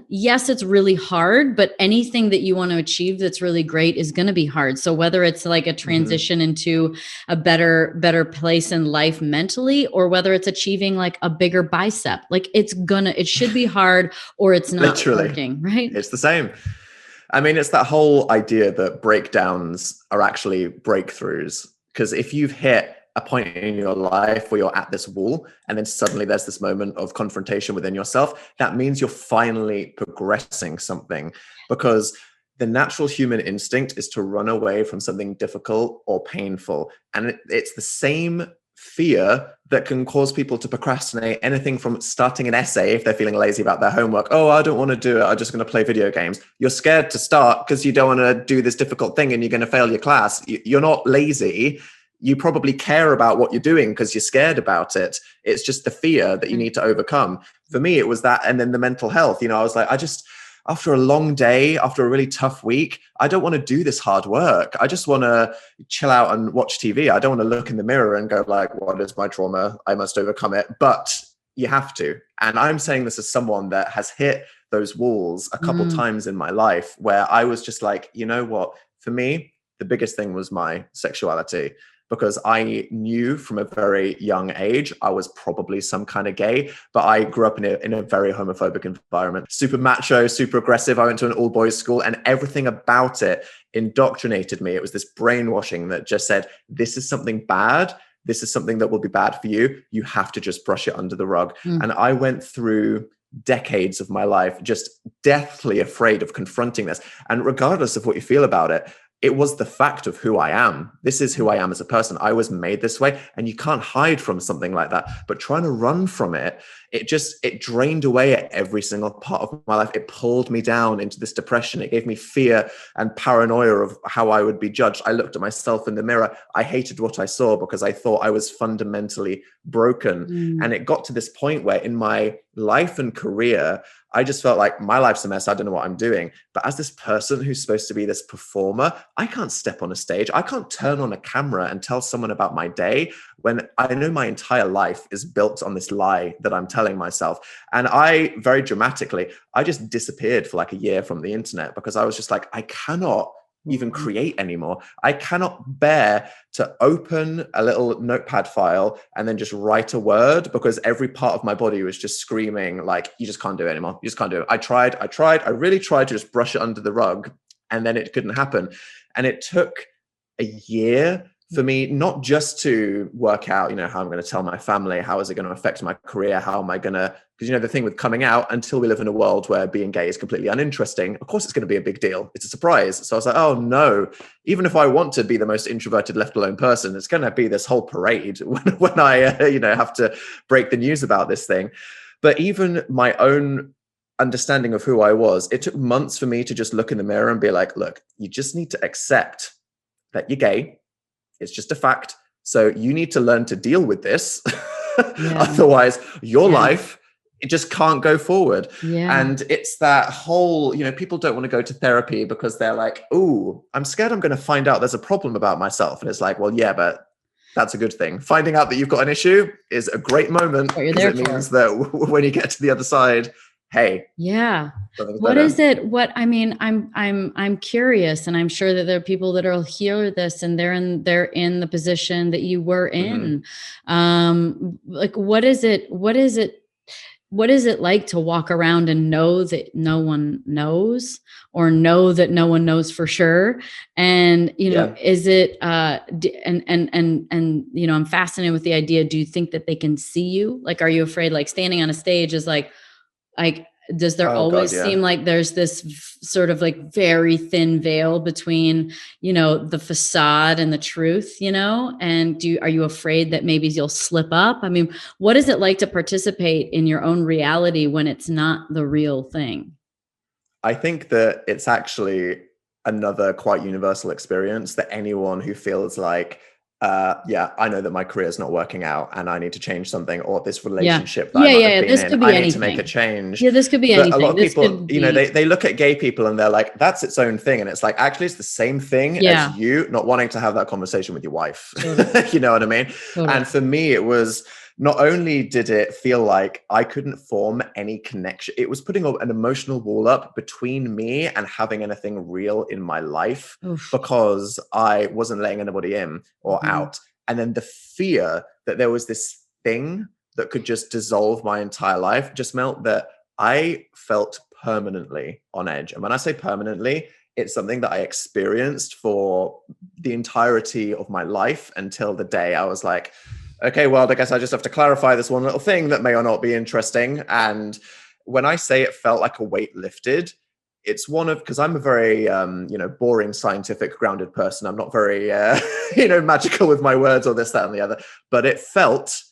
yes, it's really hard, but anything that you want to achieve that's really great is going to be hard. So whether it's like a transition into a better place in life mentally, or whether it's achieving like a bigger bicep, like it should be hard or it's not working, right? It's the same. I mean, it's that whole idea that breakdowns are actually breakthroughs. Because if you've hit a point in your life where you're at this wall and then suddenly there's this moment of confrontation within yourself, that means you're finally progressing something, because the natural human instinct is to run away from something difficult or painful. And it's the same fear that can cause people to procrastinate anything from starting an essay if they're feeling lazy about their homework. Oh, I don't want to do it. I'm just going to play video games. You're scared to start because you don't want to do this difficult thing and you're going to fail your class. You're not lazy. You probably care about what you're doing because you're scared about it. It's just the fear that you need to overcome. For me, it was that. And then the mental health, I was like, after a long day, after a really tough week, I don't want to do this hard work. I just want to chill out and watch TV. I don't want to look in the mirror and go like, what is my trauma? I must overcome it. But you have to. And I'm saying this as someone that has hit those walls a couple times in my life where I was just like, you know what? For me, the biggest thing was my sexuality. Because I knew from a very young age, I was probably some kind of gay, but I grew up in a very homophobic environment, super macho, super aggressive. I went to an all boys school and everything about it indoctrinated me. It was this brainwashing that just said, this is something bad. This is something that will be bad for you. You have to just brush it under the rug. And I went through decades of my life just deathly afraid of confronting this. And regardless of what you feel about it, it was the fact of who I am. This is who I am as a person. I was made this way, and you can't hide from something like that. But trying to run from it, it drained away at every single part of my life. It pulled me down into this depression. It gave me fear and paranoia of how I would be judged. I looked at myself in the mirror. I hated what I saw because I thought I was fundamentally broken. And it got to this point where in my life and career, I just felt like my life's a mess. I don't know what I'm doing. But as this person who's supposed to be this performer, I can't step on a stage. I can't turn on a camera and tell someone about my day when I know my entire life is built on this lie that I'm telling myself. And I very dramatically, I just disappeared for like a year from the internet because I was just like, I cannot even create anymore. I cannot bear to open a little notepad file and then just write a word because every part of my body was just screaming like, you just can't do it anymore. You just can't do it. I really tried to just brush it under the rug and then it couldn't happen. And it took a year for me, not just to work out, how I'm going to tell my family, how is it going to affect my career? How am I going to, because the thing with coming out, until we live in a world where being gay is completely uninteresting, of course it's going to be a big deal. It's a surprise. So I was like, oh no, even if I want to be the most introverted, left alone person, it's going to be this whole parade when I, have to break the news about this thing. But even my own understanding of who I was, it took months for me to just look in the mirror and be like, look, you just need to accept that you're gay. It's just a fact. So you need to learn to deal with this. Yeah. Otherwise, your life, it just can't go forward. Yeah. And it's that whole, people don't want to go to therapy because they're like, oh, I'm scared I'm going to find out there's a problem about myself. And it's like, well, yeah, but that's a good thing. Finding out that you've got an issue is a great moment, because it means that when you get to the other side, hey, yeah. What is it? I'm curious, and I'm sure that there are people that will hear this and they're in the position that you were in. Like, what is it like to walk around and know that no one knows, or know that no one knows for sure? And, is it, and, I'm fascinated with the idea. Do you think that they can see you? Like, are you afraid, like standing on a stage is like, does there always seem like there's this sort of like very thin veil between, the facade and the truth, and are you afraid that maybe you'll slip up? I mean, what is it like to participate in your own reality when it's not the real thing? I think that it's actually another quite universal experience that anyone who feels like, I know that my career is not working out and I need to change something, or this relationship that I might have been in, I need to make a change. Yeah, this could be anything. A lot of people, they look at gay people and they're like, that's its own thing. And it's like, actually, it's the same thing as you not wanting to have that conversation with your wife. Totally. You know what I mean? Totally. And for me, it was, not only did it feel like I couldn't form any connection, it was putting an emotional wall up between me and having anything real in my life. Oof. Because I wasn't letting anybody in or out. And then the fear that there was this thing that could just dissolve my entire life just meant that I felt permanently on edge. And when I say permanently, it's something that I experienced for the entirety of my life until the day I was like, okay, well, I guess I just have to clarify this one little thing that may or not be interesting. And when I say it felt like a weight lifted, it's because I'm a very, boring, scientific, grounded person. I'm not very, magical with my words or this, that, and the other. But it felt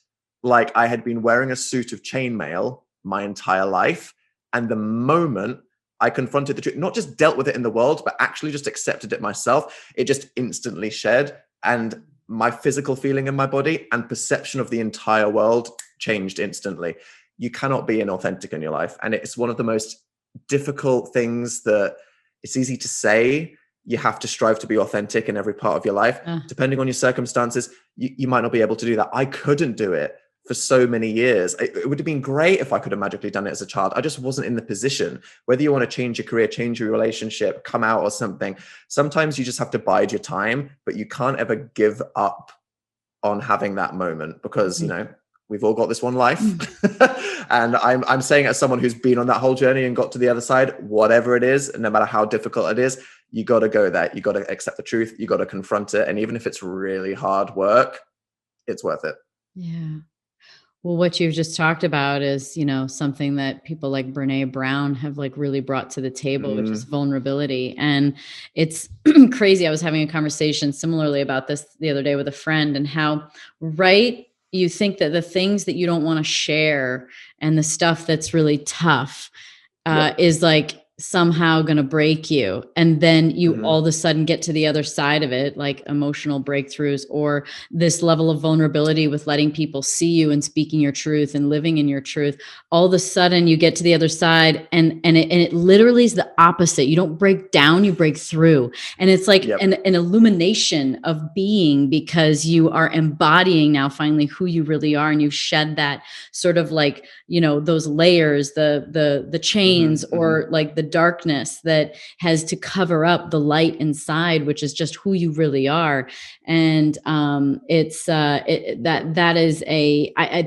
like I had been wearing a suit of chainmail my entire life. And the moment I confronted the truth, not just dealt with it in the world, but actually just accepted it myself, it just instantly shed. And my physical feeling in my body and perception of the entire world changed instantly. You cannot be inauthentic in your life. And it's one of the most difficult things that it's easy to say. You have to strive to be authentic in every part of your life. Depending on your circumstances, you might not be able to do that. I couldn't do it for so many years. It would have been great if I could have magically done it as a child. I just wasn't in the position. Whether you want to change your career, change your relationship, come out or something, sometimes you just have to bide your time, but you can't ever give up on having that moment because, we've all got this one life. And I'm saying as someone who's been on that whole journey and got to the other side, whatever it is, no matter how difficult it is, you got to go there. You got to accept the truth. You got to confront it. And even if it's really hard work, it's worth it. Yeah. Well, what you've just talked about is, something that people like Brene Brown have like really brought to the table, which is vulnerability. And it's crazy. I was having a conversation similarly about this the other day with a friend, and how, you think that the things that you don't want to share and the stuff that's really tough is like somehow going to break you. And then you all of a sudden get to the other side of it, like emotional breakthroughs or this level of vulnerability with letting people see you and speaking your truth and living in your truth. All of a sudden you get to the other side and it literally is the opposite. You don't break down, you break through. And it's like an illumination of being, because you are embodying now finally who you really are. And you've shed that sort of like, those layers, the chains or like the darkness that has to cover up the light inside, which is just who you really are. And I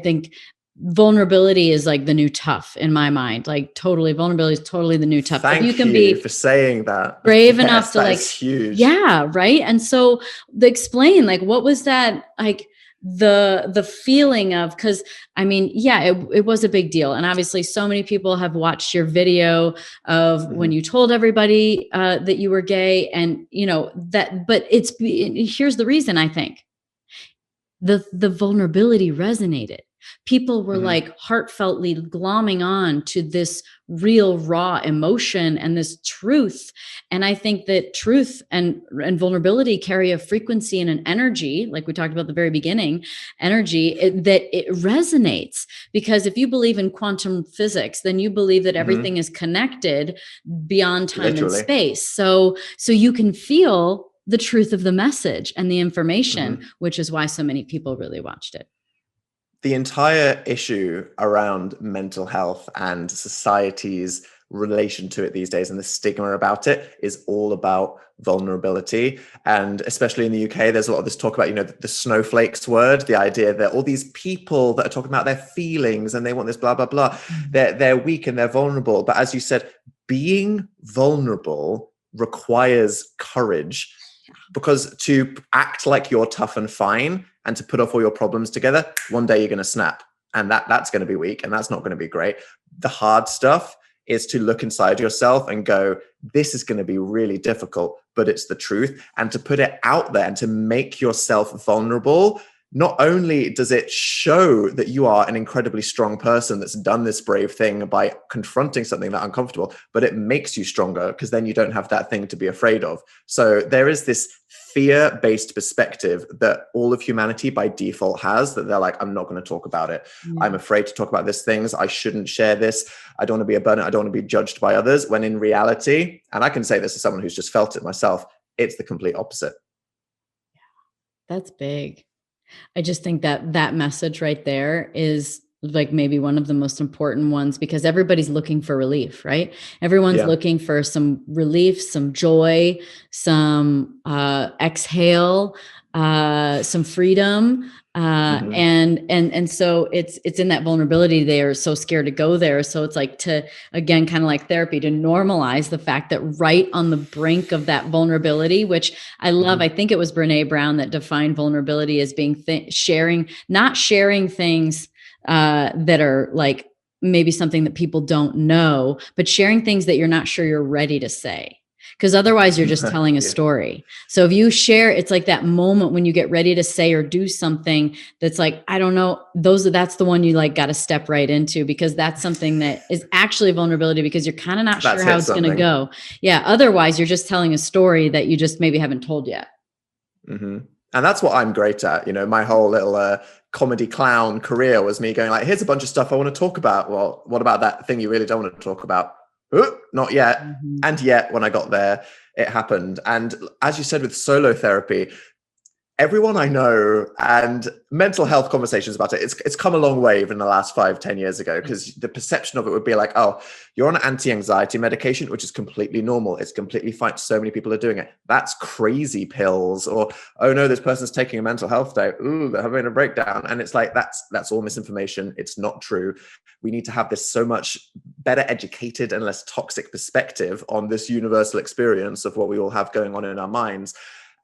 think vulnerability is like the new tough in my mind. Like totally, vulnerability is totally the new tough. Thank you can be for saying that. Brave enough to like, huge. Yeah, right. And so explain, like, what was that like? The feeling of, because it was a big deal, and obviously so many people have watched your video of when you told everybody that you were gay, and but here's the reason. I think the vulnerability resonated. People were like heartfeltly glomming on to this real raw emotion and this truth. And I think that truth and vulnerability carry a frequency and an energy, like we talked about at the very beginning, that it resonates. Because if you believe in quantum physics, then you believe that everything is connected beyond time and space. So you can feel the truth of the message and the information, which is why so many people really watched it. The entire issue around mental health and society's relation to it these days and the stigma about it is all about vulnerability. And especially in the UK, there's a lot of this talk about, the snowflakes word, the idea that all these people that are talking about their feelings and they want this blah, blah, blah, they're weak and they're vulnerable. But as you said, being vulnerable requires courage, because to act like you're tough and fine and to put off all your problems together, one day you're going to snap, and that's going to be weak, and that's not going to be great. The hard stuff is to look inside yourself and go, this is going to be really difficult, but it's the truth. And to put it out there and to make yourself vulnerable, not only does it show that you are an incredibly strong person that's done this brave thing by confronting something that's uncomfortable, but it makes you stronger, because then you don't have that thing to be afraid of. So there is this fear-based perspective that all of humanity by default has, that they're like, I'm not going to talk about it. I'm afraid to talk about these things. I shouldn't share this. I don't want to be a burden. I don't want to be judged by others. When in reality, and I can say this as someone who's just felt it myself, it's the complete opposite. That's big. I just think that message right there is like maybe one of the most important ones, because everybody's looking for relief, right? Everyone's looking for some relief, some joy, some exhale, some freedom. And so it's in that vulnerability. They are so scared to go there. So it's like, to, again, kind of like therapy, to normalize the fact that right on the brink of that vulnerability, which I love, I think it was Brene Brown that defined vulnerability as being not sharing things that are like maybe something that people don't know, but sharing things that you're not sure you're ready to say. Because otherwise you're just telling a story. So if you share, it's like that moment when you get ready to say or do something that's like, I don't know, that's the one you like got to step right into, because that's something that is actually vulnerability, because you're kind of not sure how it's going to go. Yeah. Otherwise you're just telling a story that you just maybe haven't told yet. And that's what I'm great at. My whole little comedy clown career was me going like, here's a bunch of stuff I want to talk about. Well, what about that thing you really don't want to talk about? Not yet. And yet when I got there, it happened. And as you said, with solo therapy, everyone I know and mental health conversations about it, it's come a long way even in the last 5-10 years ago, because the perception of it would be like, oh, you're on anti-anxiety medication, which is completely normal. It's completely fine. So many people are doing it. That's crazy pills. Or, oh no, this person's taking a mental health day. Ooh, they're having a breakdown. And it's like, that's all misinformation. It's not true. We need to have this so much better educated and less toxic perspective on this universal experience of what we all have going on in our minds.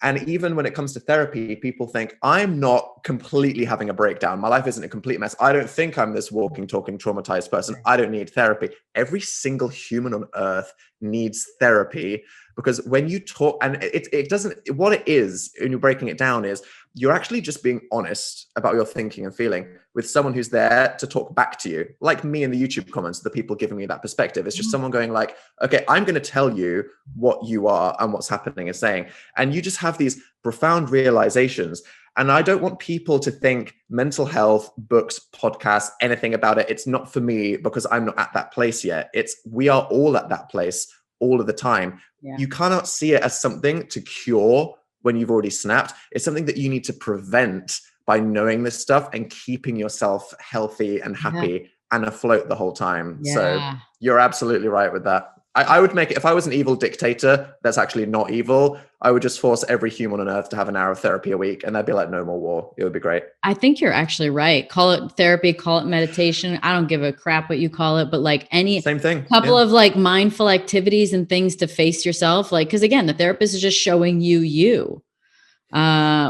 And even when it comes to therapy, people think, I'm not completely having a breakdown. My life isn't a complete mess. I don't think I'm this walking, talking, traumatized person. I don't need therapy. Every single human on earth needs therapy, because when you talk, and it doesn't, what it is, and you're breaking it down, is you're actually just being honest about your thinking and feeling with someone who's there to talk back to you. Like me in the YouTube comments, the people giving me that perspective. It's just someone going like, okay, I'm going to tell you what you are and what's happening and saying. And you just have these profound realizations. And I don't want people to think mental health, books, podcasts, anything about it, it's not for me because I'm not at that place yet. We are all at that place all of the time. Yeah. You cannot see it as something to cure when you've already snapped. It's something that you need to prevent by knowing this stuff and keeping yourself healthy and happy and afloat the whole time. Yeah. So you're absolutely right with that. I would make it, if I was an evil dictator that's actually not evil, I would just force every human on earth to have an hour of therapy a week, and that'd be like no more war. It would be great. I think you're actually right. Call it therapy, call it meditation. I don't give a crap what you call it, but like same thing. Couple of like mindful activities and things to face yourself. Like, cause again, the therapist is just showing you.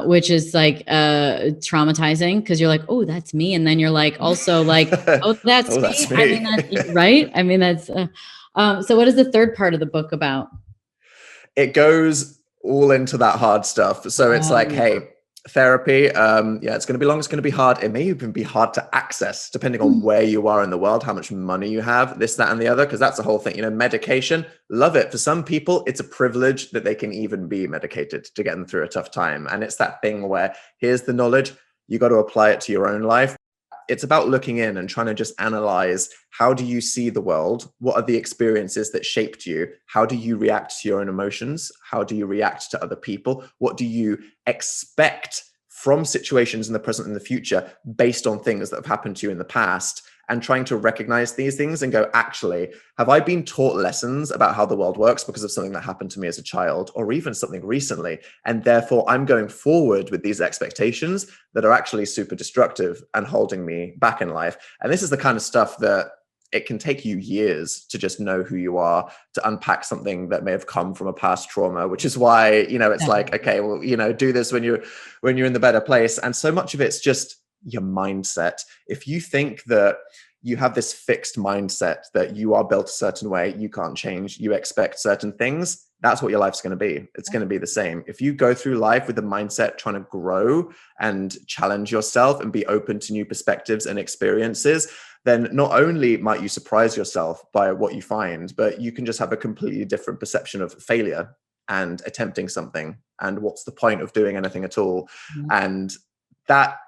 Which is like traumatizing, because you're like, oh, that's me. And then you're like, also like, oh, that's me. I mean, that's right. I mean, that's so what is the third part of the book about? It goes all into that hard stuff. So it's like, hey, Therapy, yeah, it's going to be long, it's going to be hard. It may even be hard to access depending on where you are in the world, how much money you have, this, that, and the other, because that's the whole thing. Medication, love it. For some people, it's a privilege that they can even be medicated to get them through a tough time. And it's that thing where here's the knowledge, you got to apply it to your own life. It's about looking in and trying to just analyze, how do you see the world? What are the experiences that shaped you? How do you react to your own emotions? How do you react to other people? What do you expect from situations in the present and the future based on things that have happened to you in the past? And trying to recognize these things and go, actually, have I been taught lessons about how the world works because of something that happened to me as a child, or even something recently? And therefore, I'm going forward with these expectations that are actually super destructive and holding me back in life. And this is the kind of stuff that it can take you years to just know who you are, to unpack something that may have come from a past trauma, which is why, it's like, okay, well, do this when you're in the better place. And so much of it's just your mindset. If you think that you have this fixed mindset that you are built a certain way, you can't change, you expect certain things, that's what your life's going to be. It's going to be the same. If you go through life with the mindset trying to grow and challenge yourself and be open to new perspectives and experiences, then not only might you surprise yourself by what you find, but you can just have a completely different perception of failure and attempting something. And what's the point of doing anything at all? And that,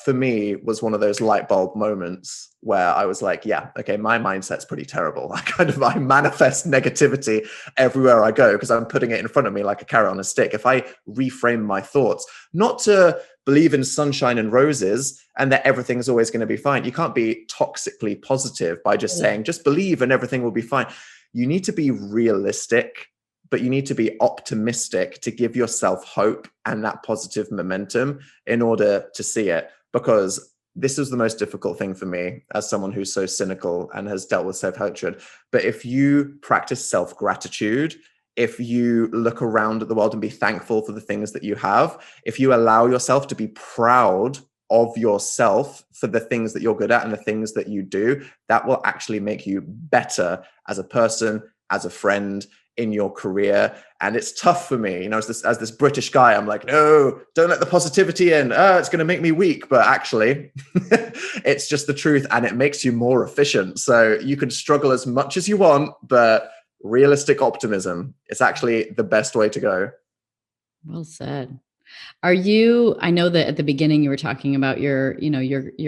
for me, was one of those light bulb moments where I was like, yeah, okay, my mindset's pretty terrible. I manifest negativity everywhere I go because I'm putting it in front of me like a carrot on a stick. If I reframe my thoughts, not to believe in sunshine and roses and that everything's always going to be fine. You can't be toxically positive by just saying, just believe and everything will be fine. You need to be realistic, but you need to be optimistic to give yourself hope and that positive momentum in order to see it. Because this is the most difficult thing for me as someone who's so cynical and has dealt with self-hatred. But if you practice self-gratitude, if you look around at the world and be thankful for the things that you have, if you allow yourself to be proud of yourself for the things that you're good at and the things that you do, that will actually make you better as a person, as a friend, in your career. And it's tough for me, as this British guy, I'm like, no, don't let the positivity in. It's going to make me weak. But actually, it's just the truth, and it makes you more efficient. So you can struggle as much as you want, but realistic optimism is actually the best way to go. Well said. I know that at the beginning you were talking about your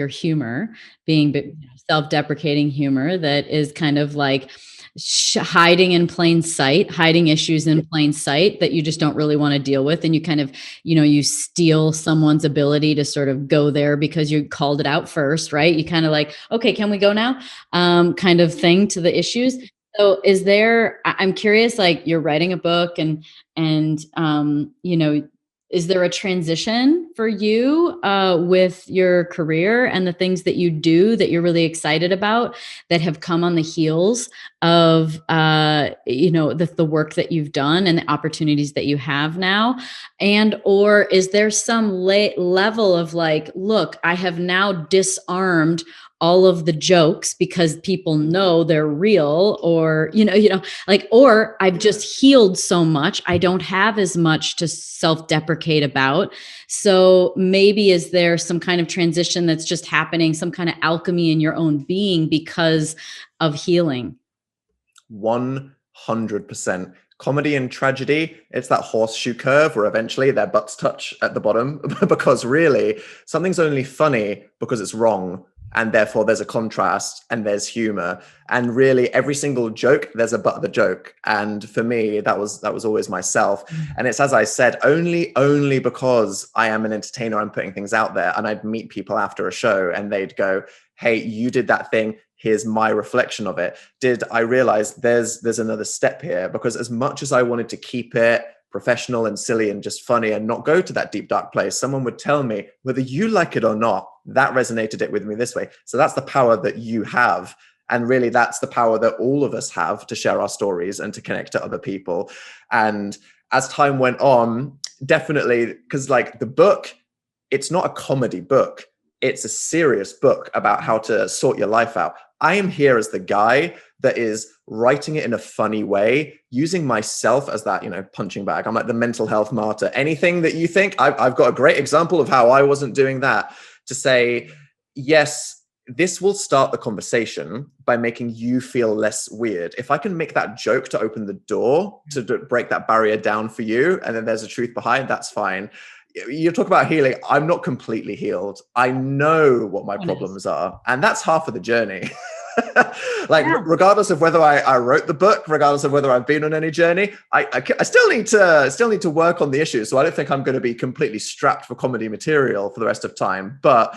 humor being self-deprecating humor that is kind of like hiding in plain sight, hiding issues in plain sight that you just don't really want to deal with. And you kind of, you steal someone's ability to sort of go there because you called it out first, right? You kind of like, okay, can we go now? Kind of thing to the issues. So I'm curious, like you're writing a book and is there a transition for you with your career and the things that you do that you're really excited about that have come on the heels of, the work that you've done and the opportunities that you have now? Or is there some level of like, look, I have now disarmed all of the jokes because people know they're real, or, or I've just healed so much. I don't have as much to self-deprecate about. So maybe is there some kind of transition that's just happening, some kind of alchemy in your own being because of healing? 100%. Comedy and tragedy, it's that horseshoe curve where eventually their butts touch at the bottom because really something's only funny because it's wrong. And therefore there's a contrast and there's humor, and really every single joke, there's a butt of the joke. And for me, that was always myself. And it's, as I said, only because I am an entertainer, I'm putting things out there. And I'd meet people after a show and they'd go, hey, you did that thing. Here's my reflection of it. Did I realize there's another step here? Because as much as I wanted to keep it professional and silly and just funny and not go to that deep, dark place, someone would tell me, whether you like it or not, that resonated it with me this way. So that's the power that you have. And really, that's the power that all of us have to share our stories and to connect to other people. And as time went on, definitely, because like the book, it's not a comedy book. it's a serious book about how to sort your life out. I am here as the guy that is writing it in a funny way, using myself as that, punching bag. I'm like the mental health martyr. Anything that you think, I've got a great example of how I wasn't doing that, to say, yes, this will start the conversation by making you feel less weird. If I can make that joke to open the door, to break that barrier down for you, and then there's a truth behind, that's fine. You talk about healing. I'm not completely healed. I know what my problems are, and that's half of the journey. Regardless of whether I wrote the book, regardless of whether I've been on any journey, I still need to work on the issues. So I don't think I'm going to be completely strapped for comedy material for the rest of time. But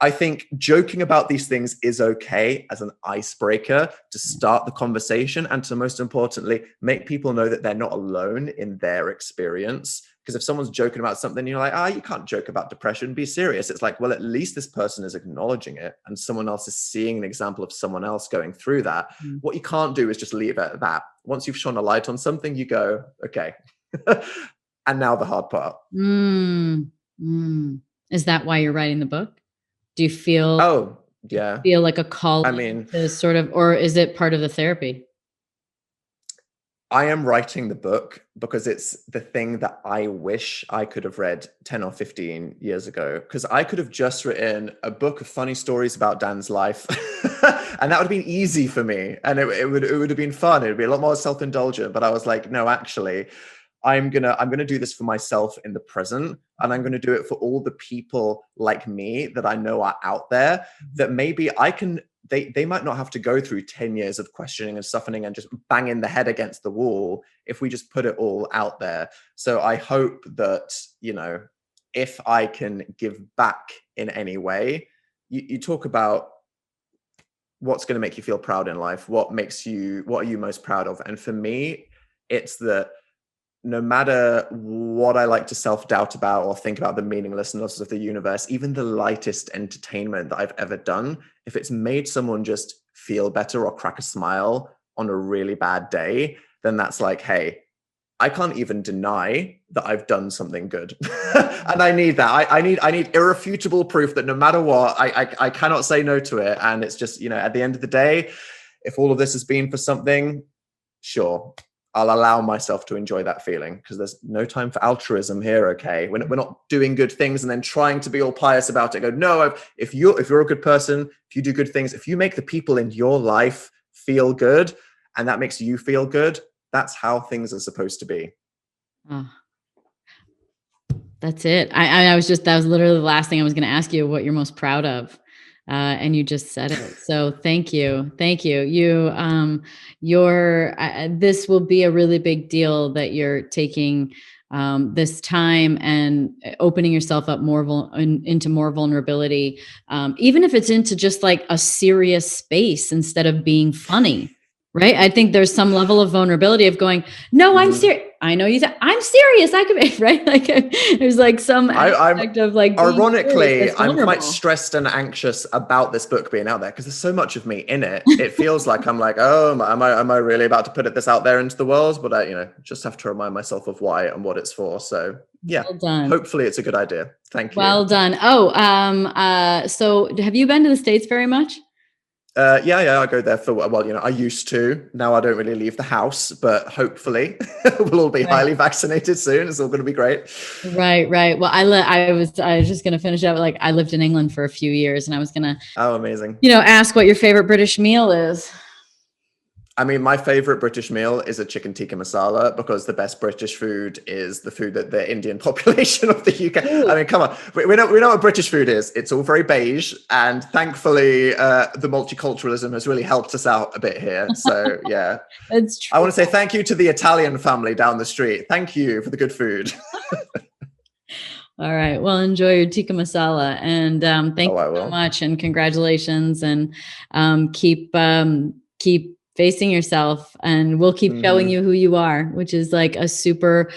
I think joking about these things is okay as an icebreaker to start the conversation, and to, most importantly, make people know that they're not alone in their experience. Because if someone's joking about something, you're like, you can't joke about depression, be serious. It's like, well, at least this person is acknowledging it, and someone else is seeing an example of someone else going through that. What you can't do is just leave it at that. Once you've shone a light on something, you go, okay. And now the hard part. Is that why you're writing the book? Do you feel, feel like a call to sort of, or is it part of the therapy? I am writing the book because it's the thing that I wish I could have read 10 or 15 years ago, because I could have just written a book of funny stories about Dan's life and that would have been easy for me. And it would have been fun. It would be a lot more self-indulgent, but I was like, no, actually, I'm gonna do this for myself in the present, and I'm gonna do it for all the people like me that I know are out there, that maybe they might not have to go through 10 years of questioning and suffering and just banging the head against the wall if we just put it all out there. So I hope that, if I can give back in any way, you talk about what's going to make you feel proud in life, what are you most proud of? And for me, it's that no matter what I like to self-doubt about or think about the meaninglessness of the universe, even the lightest entertainment that I've ever done, if it's made someone just feel better or crack a smile on a really bad day, then that's like, hey, I can't even deny that I've done something good. And I need that. I need irrefutable proof that no matter what, I cannot say no to it. And it's just, at the end of the day, if all of this has been for something, sure, I'll allow myself to enjoy that feeling, because there's no time for altruism here. Okay. We're not doing good things and then trying to be all pious about it. Go, no, if you're a good person, if you do good things, if you make the people in your life feel good and that makes you feel good, that's how things are supposed to be. Oh, that's it. That was literally the last thing I was going to ask you, what you're most proud of. And you just said it. So thank you. This will be a really big deal that you're taking this time and opening yourself up more into more vulnerability, even if it's into just like a serious space instead of being funny. Right. I think there's some level of vulnerability of going, no, I'm serious. I know you said I'm serious. I could be right. Like there's like some aspect of like, ironically, I'm quite stressed and anxious about this book being out there because there's so much of me in it. It feels like I'm like, oh, am I really about to put this out there into the world? But I, just have to remind myself of why and what it's for. So yeah, well done. Hopefully it's a good idea. Thank you. Well done. Oh, so have you been to the States very much? Yeah, I go there for, I used to. Now I don't really leave the house, but hopefully we'll all be highly vaccinated soon. It's all going to be great. Right. Well, I was just going to finish up. Like I lived in England for a few years, and I was going to, amazing. Ask what your favorite British meal is. I mean, my favorite British meal is a chicken tikka masala, because the best British food is the food that the Indian population of the UK. Ooh. I mean, come on, we know what British food is. It's all very beige, and thankfully, the multiculturalism has really helped us out a bit here. So yeah, that's true. I want to say thank you to the Italian family down the street. Thank you for the good food. All right. Well, enjoy your tikka masala, and thank you so much, and congratulations, and keep facing yourself, and we'll keep showing you who you are, which is like a super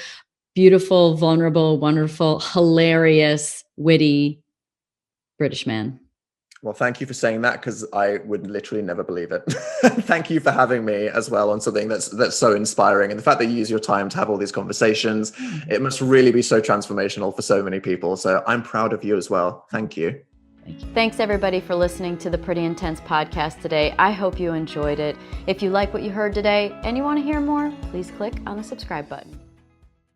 beautiful, vulnerable, wonderful, hilarious, witty British man. Well, thank you for saying that, because I would literally never believe it. Thank you for having me as well on something that's so inspiring. And the fact that you use your time to have all these conversations, it must really be so transformational for so many people. So I'm proud of you as well. Thank you. Thank you. Thanks everybody for listening to the Pretty Intense podcast today. I hope you enjoyed it. If you like what you heard today and you want to hear more, please click on the subscribe button.